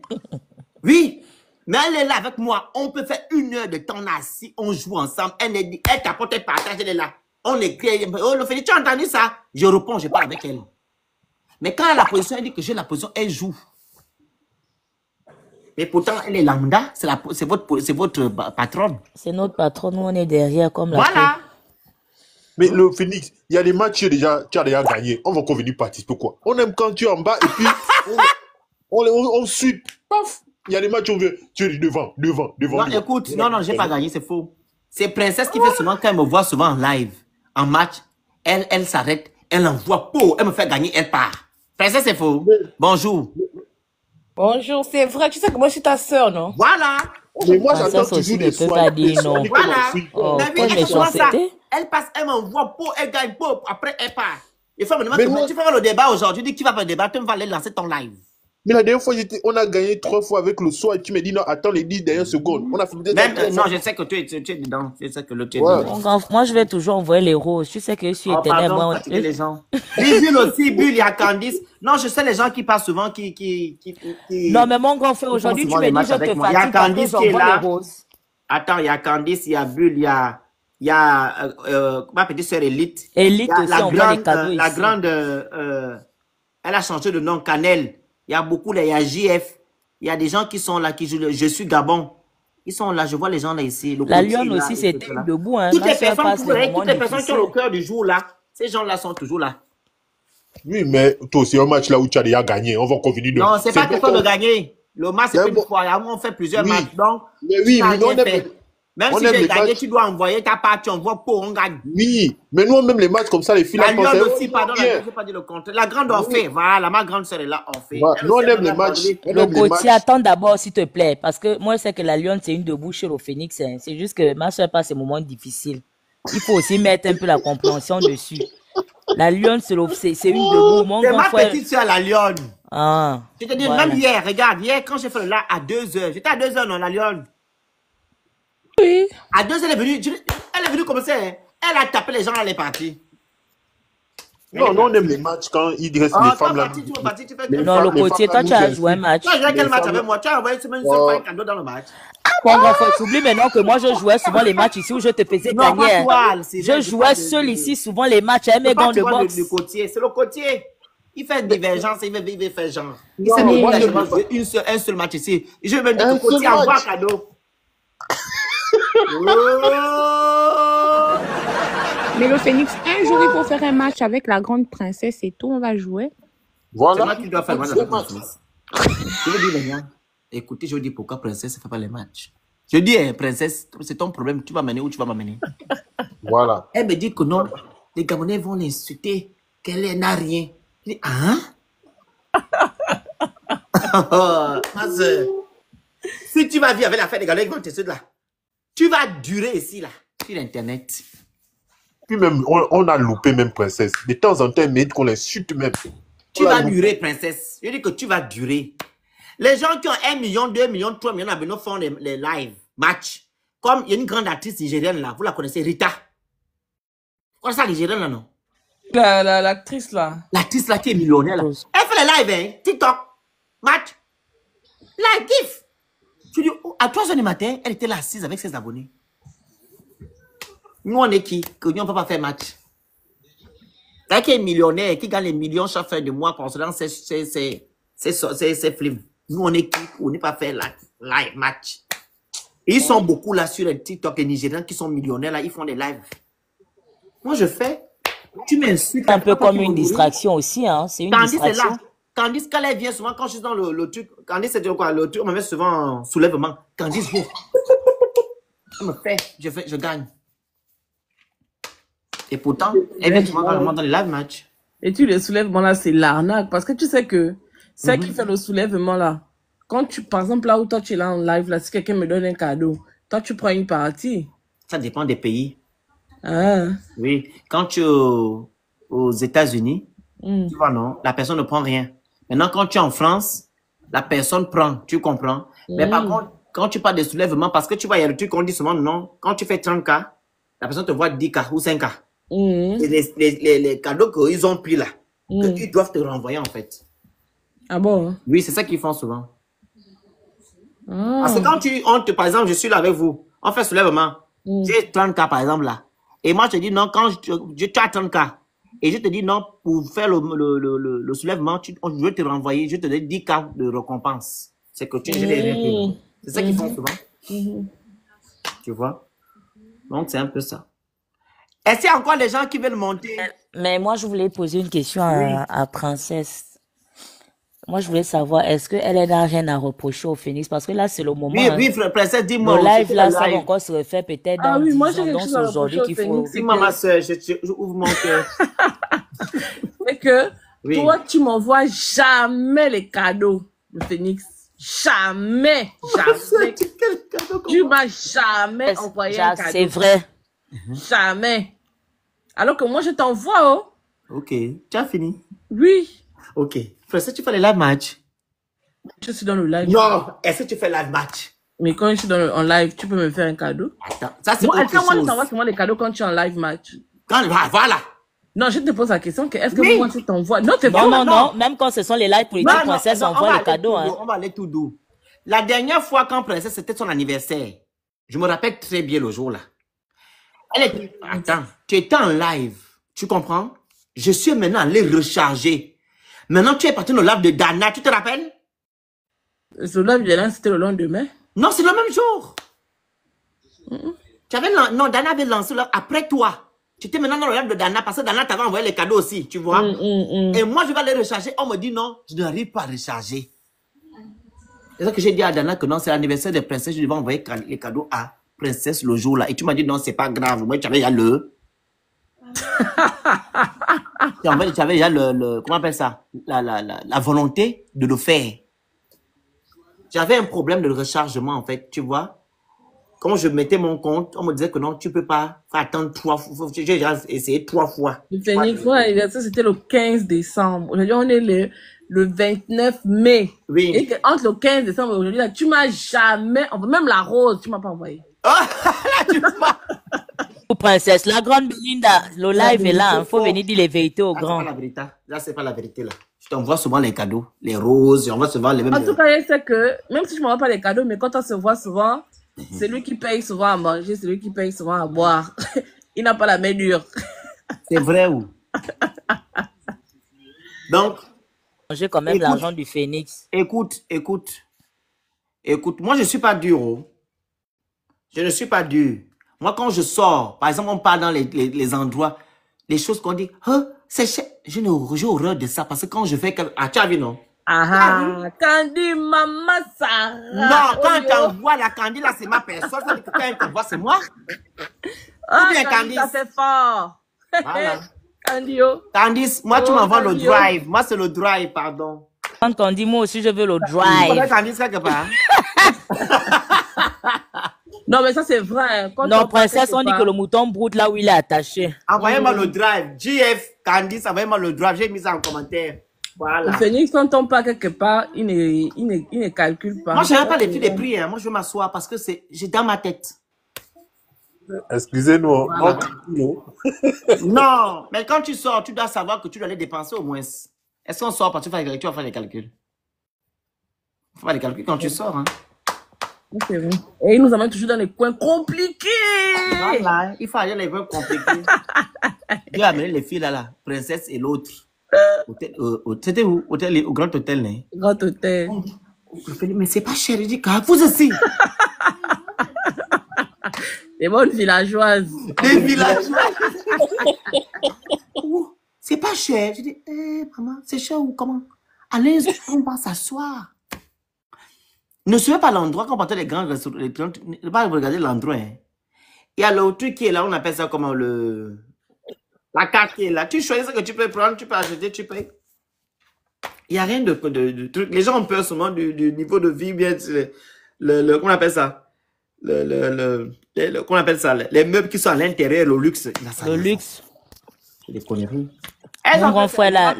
Oui. Mais elle est là avec moi. On peut faire 1 heure de temps assis. On joue ensemble. Elle t'apporte, elle partage, elle est là. On écrit. Oh, le fait, tu as entendu ça? Je réponds, je parle avec elle. Mais quand elle a la position, elle dit que j'ai la position, elle joue. Mais pourtant, elle est lambda. C'est votre patronne. C'est notre patron, nous on est derrière comme la Voilà. Mais le Phoenix, il y a des matchs, tu as déjà gagné. On va encore venir participer quoi? On aime quand tu es en bas et puis on suit. Paf! Il y a des matchs où on veut, tu es devant. Non, écoute, non, j'ai pas gagné, c'est faux. C'est Princesse qui fait souvent, quand elle me voit souvent en live, en match, elle s'arrête, elle envoie, elle me fait gagner, elle part. Princesse, c'est faux. Bonjour. Bonjour, c'est vrai, tu sais que moi je suis ta sœur, non? Voilà. Mais moi, Princesse j'attends aussi toujours ne des peut soins. pas dire non. Voilà. Oh, La vie, quelle elle fait souvent ça. méchanceté. Elle passe, elle m'envoie, elle gagne, après elle part. Il faut me demander, Mais moi- tu feras le débat aujourd'hui, dis que tu vas faire le débat, tu vas aller lancer ton live. Mais la dernière fois, on a gagné 3 fois avec le soir et tu me dis non, attends les 10 dernières secondes. On a fini Même, non, je sais que tu es dedans. Je sais que le tu es Ouais. dedans. Mon grand, moi, je vais toujours envoyer les roses. Tu sais que je suis Oh, éternelle. pardon, Moi, fatiguer les gens. Bulle aussi, Bulle, il y a Candice. Non, je sais les gens qui passent souvent, qui... Non, mais mon grand frère, aujourd'hui, tu souvent me les dis, matchs je avec te moi. Il y a fatigue parce que Candice qui est j'envoie là. les roses. Attends, il y a Candice, il y a Bulle, il y a ma petite sœur Élite. Élite Il y a aussi, on voit les cadeaux la ici. grande, elle a changé de nom, Canel. Il y a beaucoup, il y a JF. Il y a des gens qui sont là, qui jouent Je suis Gabon. Ils sont là, je vois les gens là ici. Le La coach est Lyon là, aussi, etc. c'était debout. Hein. Toutes Ma les soeur personnes, passe vous les voyez, moments toutes les personnes qui ont le difficiles. cœur du jour là, ces gens-là sont toujours là. Oui, mais toi, c'est un match là où tu as déjà gagné. On va encore venir de. Non, c'est pas question bon. de gagner. Le match, c'est C'est pas une bon. fois. On fait plusieurs Oui. matchs. Donc, Mais tu oui, n'as mais nous, rien on fait. aime, Même on si aime j'ai les gagné, matchs. tu dois envoyer ta part, tu envoies pour on gagne. Oui, mais nous, on aime les matchs comme ça, les filles La là. Lyon pensent, aussi, oh, pardon, bien. je n'ai pas dit le contraire. La grande en fait, voilà, ma grande sœur est là, en fait. Ouais, Elle nous, on aussi, elle aime les m'a matchs. abandonné. On Le aime les côtier, matchs. attends d'abord, s'il te plaît. Parce que moi, je sais que la Lyon, c'est une debout chez le Phoenix. Hein. C'est juste que ma soeur passe des moments difficiles. Il faut aussi mettre un peu la compréhension dessus. La Lyon, c'est une debout. Mon C'est grand ma frère. petite sœur, la Lyon. Ah, Je te dis, voilà. même hier, regarde, hier, quand j'ai fait le live à 2h, j'étais à 2h, non, la Lyon. Oui. À 2h, elle est venue commencer, hein. Elle a tapé les gens, elle est partie. Non, nous, on aime les matchs quand il reste Oh, les toi, femmes là. parti, tu veux partir, tu fais Les que Non, femmes- le les côtier, femmes toi, là tu as nous joué un incitent. match. tu as joué quel Les match femmes avec là- moi? Tu as envoyé une semaine, Oh. pas un cadeau dans le match. Mon grand frère, t'oublies maintenant que moi, je jouais souvent les matchs ici où je te faisais Non, pas gagner. toi, Hein. c'est Je vrai, jouais seul ici souvent les matchs avec mes C'est pas gants tu de vois boxe. le côtier, c'est le côtier. Il fait une divergence, il veut faire genre. Il Non, s'est mais mis moi, là, je je veux vais jouer un seul match ici. Je vais me dire Un que le côtier seul envoie un match. cadeau. Oh! Mais le Phoenix, un jour, il faut faire un match avec la grande princesse et tout, on va jouer. C'est Voilà. moi qui dois faire le match C'est avec match. Princesse. Je veux dire, les gars, écoutez, je veux dire pourquoi Princesse ne fait pas les matchs. Je dis, hein, Princesse, c'est ton problème, tu vas m'amener où tu vas m'amener. Voilà. Elle me dit que non, les Gabonais vont l'insulter, qu'elle n'a rien. Je dis, hein? Ma soeur, si tu vas vivre avec l'affaire des Gabonais, ils vont te là. Tu vas durer ici, là, sur Internet. Puis même, on a loupé même Princesse. De temps en temps, elle mérite qu'on l'insulte même. Tu vas durer, princesse. Je dis que tu vas durer. Les gens qui ont 1 million, 2 millions, 3 millions d'abonnés font les live match. Comme il y a une grande actrice nigérienne là, vous la connaissez, Rita. Vous connaissez la nigérienne là, non? L'actrice là. L'actrice là qui est millionnaire là. Elle fait les lives, hein, TikTok, match. Live, kiff. Tu dis, oh, à 3h du matin, elle était là assise avec ses abonnés. Nous, on est qui? Que nous, on ne peut pas faire match. Quelqu'un qui est millionnaire, qui gagne les millions chaque fin de mois concernant ses films. Nous, on est qui? On n'est pas faire live match. Et ils sont beaucoup là sur les TikTok, les Nigériens qui sont millionnaires là, ils font des lives. Moi, je fais. Tu m'insultes. C'est un peu comme une distraction aussi, hein. C'est une Candice est distraction. là. Candice, quand elle vient souvent, quand je suis dans le truc, Candice, c'est quoi? Le truc, on me met souvent en soulèvement. Candice vient. Elle me fait, je gagne. Et pourtant, elle vient souvent vraiment dans les live matchs. Et tu, le soulèvement là, c'est l'arnaque. Parce que tu sais que celle qui fait le soulèvement là, quand tu, par exemple, là où toi tu es là en live, là, si quelqu'un me donne un cadeau, toi tu prends une partie. Ça dépend des pays. Ah. Oui. Quand tu es aux États-Unis, tu vois, non, la personne ne prend rien. Maintenant, quand tu es en France, la personne prend, tu comprends. Mais par contre, quand tu parles de soulèvement, parce que tu vois, il y a le truc qu'on dit souvent, non, quand tu fais 30K, la personne te voit 10K ou 5K. Et les cadeaux qu'ils ont pris là, qu'ils doivent te renvoyer en fait. Ah bon? Oui, c'est ça qu'ils font souvent. Parce que quand par exemple, je suis là avec vous, on fait soulèvement, j'ai 30K par exemple là. Et moi, je te dis non, quand tu as 30K, et je te dis non, pour faire le soulèvement, je veux te renvoyer, je te donne 10K de récompense. C'est que je n'ai rien payé. C'est ça qu'ils font souvent. Tu vois? Donc, c'est un peu ça. Est-ce qu'il y a encore les gens qui veulent monter? Mais moi, je voulais poser une question à Princesse. Moi, je voulais savoir, est-ce qu'elle n'a rien à reprocher au Phoenix? Parce que là, c'est le moment. Oui, Hein. oui, princesse, dis-moi. Le aussi, live, c'est là, le ça va live. encore se refaire peut-être Ah dans oui, 10 moi j'ai ans. quelque Donc, chose c'est à aujourd'hui reprocher au qu'il faut... Phoenix, c'est Dis-moi, ma que, soeur, je ouvre mon cœur. c'est que Oui. toi, tu m'envoies jamais les cadeaux, le Phoenix. Jamais, jamais. Quel cadeau Tu qu'on m'as jamais envoyé un cadeau. C'est vrai. Jamais. Alors que moi, je t'envoie, oh. Ok, tu as fini. Oui. Ok. Princesse, tu fais les live match? Je suis dans le live. Non, est-ce que tu fais live match? Mais quand je suis en live, tu peux me faire un cadeau? Attends, ça c'est Moi, autre moi, je chose. t'envoie souvent les cadeaux quand tu es en live match. Voilà. Non, je te pose la question, est-ce que Oui. moi, tu t'envoies? Non, c'est Non, pas. non. Même quand ce sont les lives politiques, Princesse envoie les cadeaux. Hein. On va aller tout doux. La dernière fois quand Princesse, c'était son anniversaire. Je me rappelle très bien le jour là. Elle était... Attends, tu étais en live. Tu comprends? Je suis maintenant allé recharger. Maintenant, tu es parti dans le live de Dana. Tu te rappelles? Ce live de là, c'était le lendemain. Non, c'est le même jour. Tu avais non, Dana avait lancé là après toi. Tu étais maintenant dans le live de Dana parce que Dana t'avait envoyé les cadeaux aussi, tu vois. Et moi, je vais aller recharger. On me dit non, je n'arrive pas à recharger. C'est ça que j'ai dit à Dana que non, c'est l'anniversaire de Princesse. Je devais envoyer les cadeaux à Princesse le jour là. Et tu m'as dit non, c'est pas grave. Moi, tu avais déjà le... tu avais déjà le... Comment on appelle ça? La volonté de le faire. J'avais un problème de rechargement en fait, tu vois. Quand je mettais mon compte, on me disait que non, tu peux pas. Faut attendre 3 fois. J'ai déjà essayé 3 fois. Le Phoenix, mon anniversaire, c'était le 15 décembre. Aujourd'hui, on est le 29 mai. Oui. Et entre le 15 décembre et aujourd'hui, là, tu m'as jamais, même la rose, tu m'as pas envoyé. Ah, là, tu m'as... Princesse, la grande Belinda, le live est là. Il faut venir dire les vérités aux Ah, grands. c'est pas la vérité. Là, c'est pas la vérité, là. Je t'envoie souvent les cadeaux, les roses, j'envoie souvent les mêmes... En tout cas, je sais que, même si je ne m'envoie pas les cadeaux, mais quand on se voit souvent, c'est lui qui paye souvent à manger, c'est lui qui paye souvent à boire. Il n'a pas la main dure. C'est vrai ou? Donc... J'ai quand même l'argent du Phoenix. Écoute. Moi, je ne suis pas dur. Oh. Je ne suis pas dur. Moi, quand je sors, par exemple, on parle dans les endroits, les choses qu'on dit, oh, c'est cher. J'ai horreur de ça parce que quand je fais... Ah, tu as vu, non? Ah, Candy, maman, Sarah. Non, quand elle t'envoie la Candy, là, c'est ma personne. Ça veut dire que quand elle t'envoie, c'est moi. Ah, Ou bien Candy, ça fait fort. Voilà. Candy, oh. Candice, moi, tu Oh, m'envoies le Candy, drive. Moi, c'est le drive, pardon. Quand on dit moi aussi, je veux le Tu connais drive. Candice quelque part? Non, mais ça, c'est vrai. Quand Non, on Princesse, passe on dit que le mouton broute là où il est attaché. Envoyez-moi le drive. GF, Candice, envoyez-moi le drive. J'ai mis ça en commentaire. Voilà. Le Phoenix, quand on part quelque part, il ne calcule pas. Moi, je n'ai pas les filles des prix. Hein. Moi, je veux m'asseoir parce que j'ai dans ma tête. Excusez-nous. Voilà. Non, mais quand tu sors, tu dois savoir que tu dois les dépenser au moins. Est-ce qu'on sort parce que tu vas faire les calculs? Tu vas faire les calculs quand tu sors. Hein. C'est vrai. Et il nous amène toujours dans les coins compliqués. Voilà, il faut aller dans les coins compliqués. J'ai amené les filles là, Princesse et l'autre. C'était où? Au Grand Hôtel, né? Grand hôtel. Mais c'est pas cher, je dis, vous aussi. Les bonnes villageoises. Les villageois. C'est pas cher. Je dis, maman, c'est cher ou comment? Allez, on va s'asseoir. Ne suivez pas l'endroit quand on partait les grands restaurants. Ne pas regarder l'endroit. Hein. Il y a le truc qui est là, on appelle ça comment la carte qui est là. Tu choisis ce que tu peux prendre, tu peux acheter, tu payes. Il n'y a rien de truc. Les gens ont peur seulement du niveau de vie, bien comment on appelle ça? Comment on appelle ça? Les meubles qui sont à l'intérieur, le luxe. Le luxe. C'est des conneries. Mon grand frère,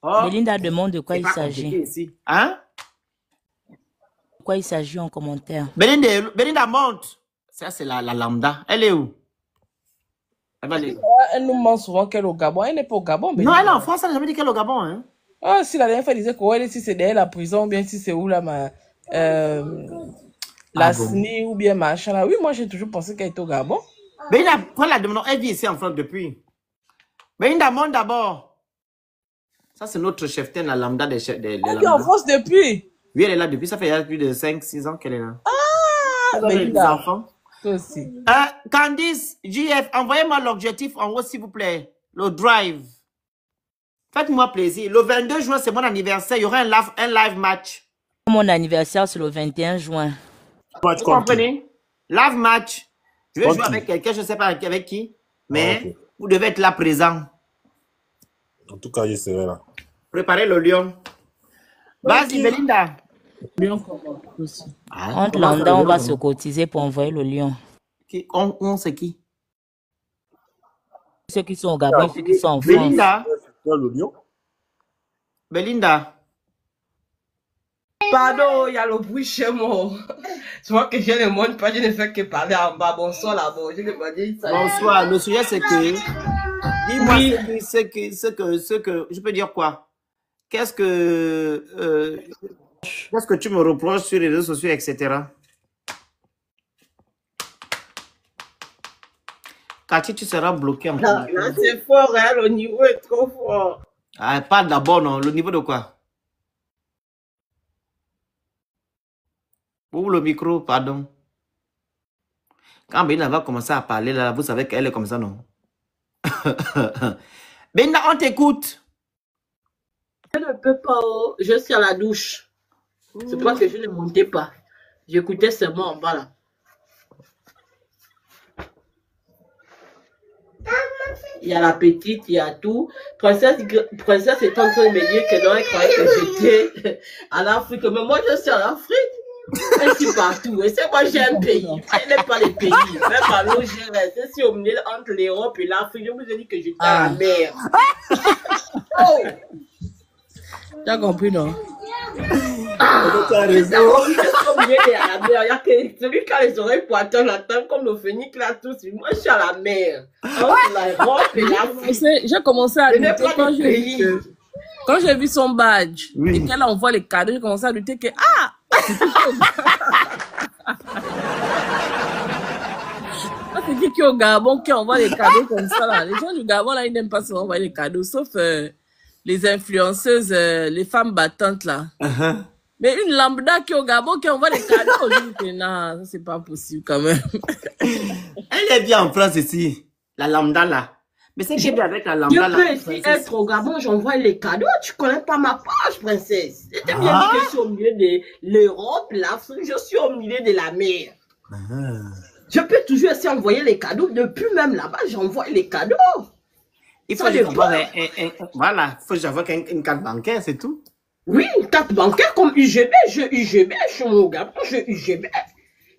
Oh, Belinda demande de quoi il s'agit. Hein? De quoi il s'agit en commentaire. Belinda monte. Ça, c'est la lambda. Elle est où? Elle nous ment souvent qu'elle est au Gabon. Elle n'est pas au Gabon. Non, elle est en France. Elle n'a jamais dit qu'elle est au Gabon. Hein? Ah, si la dernière fois, elle disait que si c'est derrière la prison, ou bien si c'est où là, la SNI ou bien machin là. Oui, moi, j'ai toujours pensé qu'elle était au Gabon. Belinda, prends la demande. Elle vit ici en France depuis. Belinda, monte d'abord. Ça, c'est notre cheftaine, la lambda des chefs. Elle est en France depuis. Oui, elle est là depuis. Ça fait plus de 5-6 ans qu'elle est là. Ah, Belinda. Enfants. Toi aussi. Candice, JF, envoyez-moi l'objectif en haut, s'il vous plaît. Le drive. Faites-moi plaisir. Le 22 juin, c'est mon anniversaire. Il y aura un live match. Mon anniversaire, c'est le 21 juin. Match Vous contre qui? comprenez? Live match. Je vais Contre jouer qui? avec quelqu'un, je ne sais pas avec qui. Ah, Mais ok. vous devez être là présent. En tout cas, je serai là. Préparez le lion. Vas-y, Belinda. Lion comment aussi. Ah, Entre comment ça, Landa, le on lion, va non? se cotiser pour envoyer le lion. On sait qui? Ceux qui sont au Gabon, ceux qui sont en France. Belinda. Toi, le lion? Belinda. Pardon, il y a le bruit chez moi. Tu vois que je ne monte pas, je ne fais que parler en bas. Bonsoir là-bas. Je ne pas dire ça. Bonsoir. Le sujet, c'est que. Dis-moi Oui. ce que. Je peux dire quoi? Qu'est-ce que tu me reproches sur les réseaux sociaux, etc. Cathy, tu seras bloqué en Là, premier. c'est fort, hein, le niveau est trop fort. Ah, pas d'abord, non. Le niveau de quoi? Ouvre le micro, pardon. Quand Belinda va commencer à parler, là, vous savez qu'elle est comme ça, non? Belinda, on t'écoute. Je ne peux pas, oh, je suis à la douche. C'est pour ça que je ne montais pas. J'écoutais seulement en bas là. Il y a la petite, il y a tout. Princesse est en train de me dire que non, elle croyait que j'étais à l'Afrique. Mais moi, je suis à l'Afrique. Je suis partout. Et c'est moi, j'ai un pays. Je n'ai pas les pays. Même à l'eau, je reste. Je suis au milieu entre l'Europe et l'Afrique. Je vous ai dit que j'étais à la mer. Oh! Tu as compris, non? Tu as raison. Je suis au milieu de la mer. Il y a que celui qui a les oreilles pointeuses, la tête comme le phénix là, tous. Moi, je suis à la mer. Entre l'Europe et l'Afrique. J'ai commencé à Je n'ai douter pas quand de pays. quand j'ai vu son badge Oui. et qu'elle envoie les cadeaux, j'ai commencé à douter que c'est qui est au Gabon qui envoie les cadeaux comme ça là. Les gens du Gabon là, ils n'aiment pas se envoyer les cadeaux, sauf les influenceuses, les femmes battantes là. Mais une lambda qui est au Gabon qui envoie les cadeaux, je dis que non, ça c'est pas possible quand même. Elle est bien en France ici. La lambda là. Mais c'est qui est bien avec la Je lambda là. peux aussi être au Gabon, j'envoie les cadeaux. Tu connais pas ma page, princesse. Je t'ai bien dit que je suis au milieu de l'Europe, l'Afrique, je suis au milieu de la mer. Je peux toujours essayer d'envoyer les cadeaux. Depuis même là-bas, j'envoie les cadeaux. Il faut Ça, juste je avoir peux. voilà, il faut juste avoir une carte bancaire, c'est tout. Oui, une carte bancaire comme UGB. Je suis au Gabon, je UGB.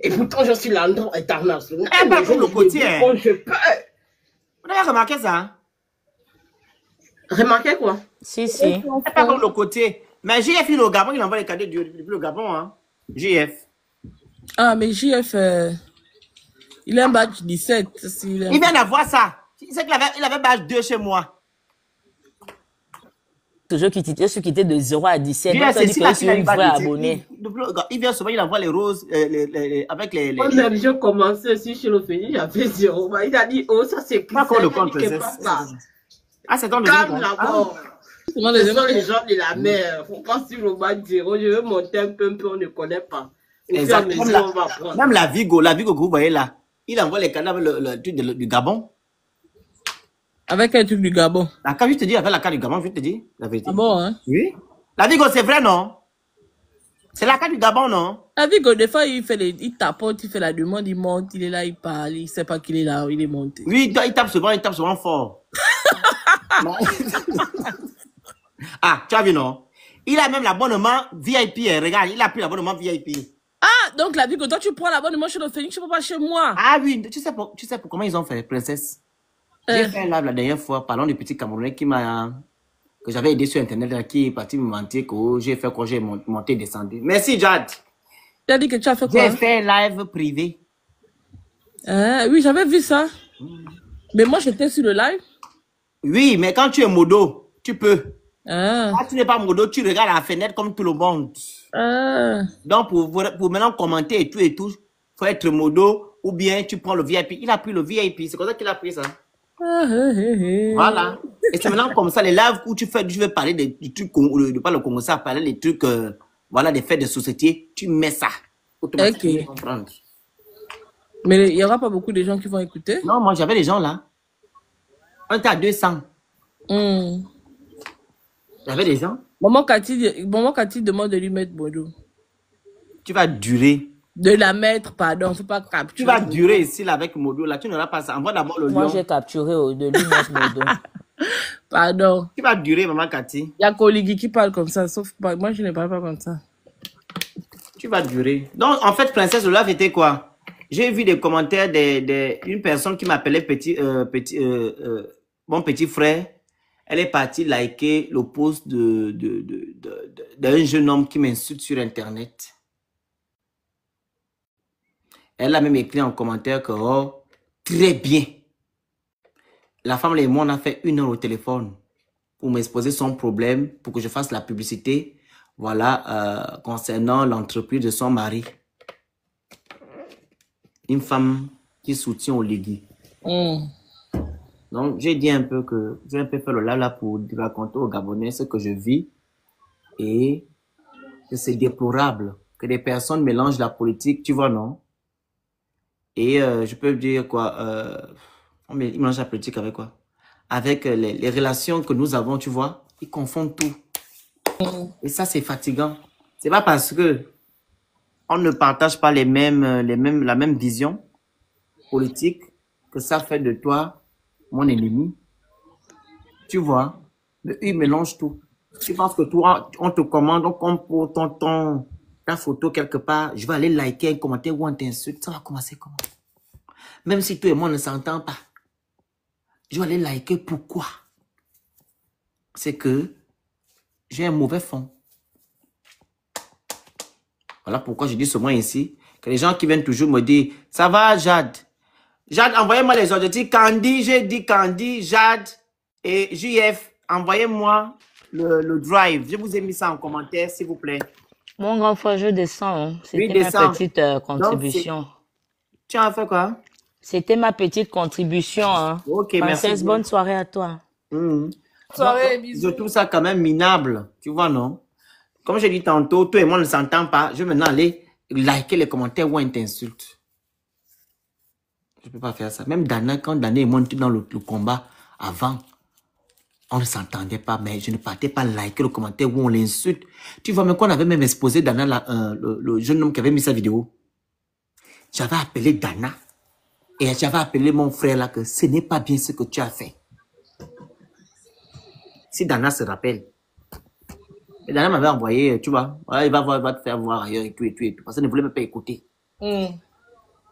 Et pourtant, je suis l'endroit international. Eh ben, Mais comme je le me côtier, débrouille hein. quand je peux. Vous avez remarqué ça? Hein? Remarquez quoi? Si, si. C'est pas comme le côté. Mais JF, il est au Gabon, il envoie les cadeaux depuis le Gabon. Hein? JF. Ah, mais JF, il a un badge 17. Il vient d'avoir ça. Il sait qu'il avait badge 2 chez moi. Je suis quitté de 0 à 17. JF, Donc, ça c'est dit si que je là suis qu'il a une eu vraie badge 17. abonnée. Il vient souvent, il envoie les roses avec les. Moi-même, je commençais aussi chez le Fénix, j'avais 0. Il a dit, oh, ça c'est Pas encore le compte, princesse. princesse. Papa. Ah, c'est dans le Calme compte. d'abord. C'est moi, Ce les sont les gens de la mer. Faut pas suivre le bas de 0. Je vais monter un peu, on ne connaît pas. Au fur et à mesure, on va prendre. Même la Vigo que vous voyez là, il envoie les cadeaux avec le truc du Gabon. Avec un truc du Gabon. Ah, quand je te dis avec la carte du Gabon, je te dis la vérité. Ah bon, hein? Oui. La Vigo, c'est vrai, non? C'est la carte du Gabon, non? Avec des fois, il tapote, il fait la demande, il monte, il est là, il parle, il sait pas qu'il est là, il est monté. Oui, il tape souvent fort. Non. Ah, tu as vu, non? Il a même l'abonnement VIP, hein. Regarde, il a pris l'abonnement VIP. Ah, donc la vie que toi, tu prends l'abonnement chez le Phoenix, tu peux pas chez moi. Ah oui, tu sais pour comment ils ont fait, princesse? J'ai fait un live la dernière fois, parlant du petit Camerounais que j'avais aidé sur Internet, là, qui est parti me mentir que j'ai fait quoi, j'ai monté et descendu. Merci, Jad. Tu as dit que tu as fait quoi? J'ai fait un live privé. Oui, j'avais vu ça. Mais moi, j'étais sur le live. Oui, mais quand tu es modo, tu peux. Ah. Quand tu n'es pas modo, tu regardes à la fenêtre comme tout le monde. Ah. Donc, pour maintenant commenter et tout, faut être modo ou bien tu prends le VIP. Il a pris le VIP, c'est comme ça qu'il a pris ça. Voilà. Et c'est maintenant comme ça, les lives où tu veux parler du truc, pas le Congo, ça, parler des trucs, voilà, des faits de société, tu mets ça. Automatiquement, ils vont comprendre. Mais il n'y aura pas beaucoup de gens qui vont écouter. Non, moi, j'avais des gens là. On était à 200. Il y avait des gens. Maman Cathy demande de lui mettre Modo. Tu vas durer. De la mettre, pardon, faut pas capturer. Tu vas durer ici là, avec Modo. Là, tu n'auras pas ça. Envoie d'abord le lion. Moi, j'ai capturé de lui mettre Modo. Pardon. Tu vas durer, maman Cathy. Il y a Koligi qui parle comme ça, sauf moi, je ne parle pas comme ça. Tu vas durer. Donc, en fait, Princesse Olaf était quoi? J'ai vu des commentaires d'une personne qui m'appelait mon petit frère. Elle est partie liker le post d'un jeune homme qui m'insulte sur Internet. Elle a même écrit en commentaire que, oh, très bien. La femme et moi, on a fait 1 heure au téléphone pour m'exposer son problème, pour que je fasse la publicité, voilà, concernant l'entreprise de son mari. Une femme qui soutient Oligui. Donc, j'ai dit un peu que, j'ai un peu fait le là pour raconter aux Gabonais ce que je vis et que c'est déplorable que des personnes mélangent la politique, tu vois, non? Et je peux dire quoi, ils mélangent la politique avec quoi? Avec les relations que nous avons, tu vois, ils confondent tout. Et ça, c'est fatigant. C'est pas parce que on ne partage pas la même vision politique que ça fait de toi mon ennemi. Tu vois, mais ils mélangent tout. Tu penses que toi, on te commande, on compte pour ta photo quelque part, je vais aller liker un commentaire ou on t'insulte, ça va commencer comment? Même si toi et moi ne s'entendent pas, je vais aller liker. Pourquoi? C'est que j'ai un mauvais fond. Voilà pourquoi je dis ce mot ici, que les gens qui viennent toujours me dire, ça va Jade? Jade, envoyez-moi les autres. Je dis Candy, j'ai dit Candy, Jade et JF, envoyez-moi le drive. Je vous ai mis ça en commentaire, s'il vous plaît. Mon grand frère, je descends. Hein. C'était ma petite contribution. Donc, tu as fait quoi? C'était ma petite contribution. Hein. Ok, Princesse, merci. Bonne soirée à toi. Soirée, bisous. Je trouve ça quand même minable. Tu vois, non? Comme j'ai dit tantôt, toi et moi ne s'entend pas. Je vais maintenant aller liker les commentaires où on t'insulte. Je ne peux pas faire ça. Même Dana, quand Dana et moi, on était dans le combat avant, on ne s'entendait pas, mais je ne partais pas liker le commentaire où on l'insulte. Tu vois, mais quand on avait même exposé Dana, le jeune homme qui avait mis sa vidéo, j'avais appelé Dana et j'avais appelé mon frère là que ce n'est pas bien ce que tu as fait. Si Dana se rappelle. Et Dana m'avait envoyé, tu vois, voilà, il va te faire voir ailleurs et tout, parce qu'il ne voulait même pas écouter.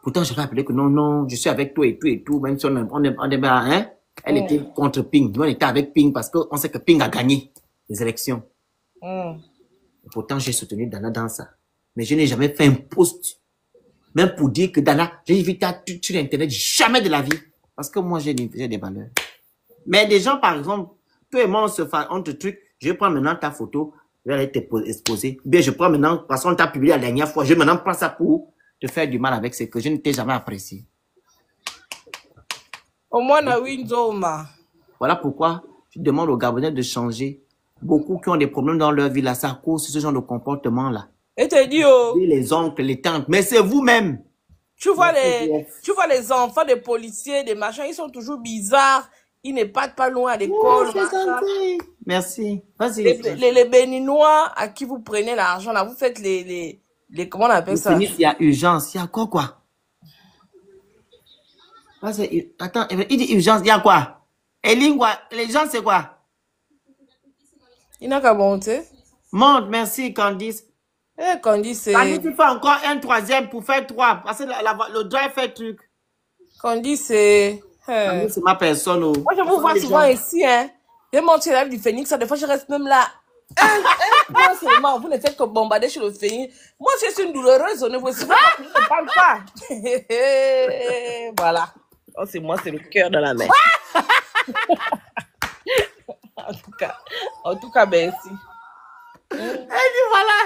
Pourtant, j'avais appelé que non, je suis avec toi et tout, même si on est bas, hein. Elle était contre Ping. Nous, on était avec Ping parce qu'on sait que Ping a gagné les élections. Et pourtant, j'ai soutenu Dana dans ça. Mais je n'ai jamais fait un post, même pour dire que Dana, j'ai invité sur Internet, jamais de la vie. Parce que moi, j'ai des valeurs. Mais des gens, par exemple, toi et moi, on te truc, je prends maintenant ta photo, je vais aller t'exposer. Bien, je prends maintenant, parce qu'on t'a publié la dernière fois, je vais maintenant prendre ça pour te faire du mal avec ce que je ne t'ai jamais apprécié. Au moins, on a Winzoma. Voilà pourquoi je demande aux Gabonais de changer. Beaucoup qui ont des problèmes dans leur vie, là, ça cause ce genre de comportement-là. Et te dis, oh. Les oncles, les tantes, mais c'est vous-même. Tu vois les enfants des policiers, des machins, ils sont toujours bizarres. Ils ne partent pas loin à l'école. Merci. Vas-y. Les Béninois à qui vous prenez l'argent, là, vous faites les comment on appelle ça? Il y a urgence. Il y a quoi? Attends, il dit urgence, il y a quoi? Et lingua, les gens, c'est quoi? Il n'a qu'à monter. Monte, merci, Candice. Candice, c'est... Candice, tu fais encore un troisième pour faire 3. Parce que le drive fait truc. Candice, c'est... Candice, c'est ma personne. Oh. Moi, je vous vois souvent ici, hein. Je monte sur la live du Phoenix, des fois, je reste même là. Seulement, vous ne faites que bombarder sur le Phoenix. Moi, je suis une douloureuse, on ne vous ne parle pas. Voilà. Oh, c'est moi, c'est le cœur dans la main. En tout cas, merci. Elle dit voilà.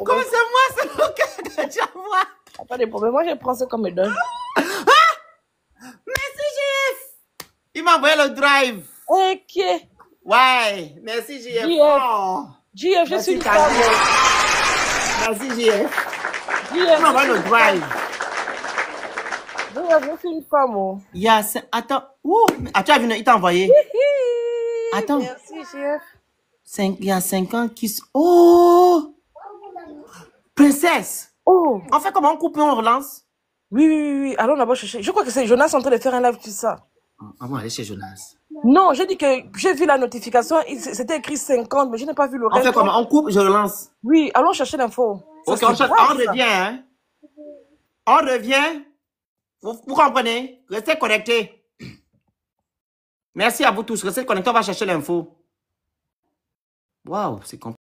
Comme c'est moi, c'est le cœur de Diavois. Pas de problème. Moi, je prends ça comme me donne. Merci, JF. Il m'a envoyé le drive. Ok. Ouais. Merci, JF. JF, je suis une femme. Merci, JF. Il m'a envoyé le drive. Je suis une femme. Attends. Attends, il t'a envoyé. Attends. Merci, JF. Il y a 5 ans qui... Oh! Princesse! Oh! On fait comment? On coupe et on relance? Oui. Allons d'abord chercher. Je crois que c'est Jonas en train de faire un live sur ça. On va aller chez Jonas. Non, j'ai dit que j'ai vu la notification. C'était écrit 50, mais je n'ai pas vu le reste. On fait comment? On coupe, je relance. Oui, allons chercher l'info. Ok, on revient, hein? On revient. Vous comprenez? Restez connectés. Merci à vous tous. Restez connectés, on va chercher l'info. Waouh, c'est compliqué.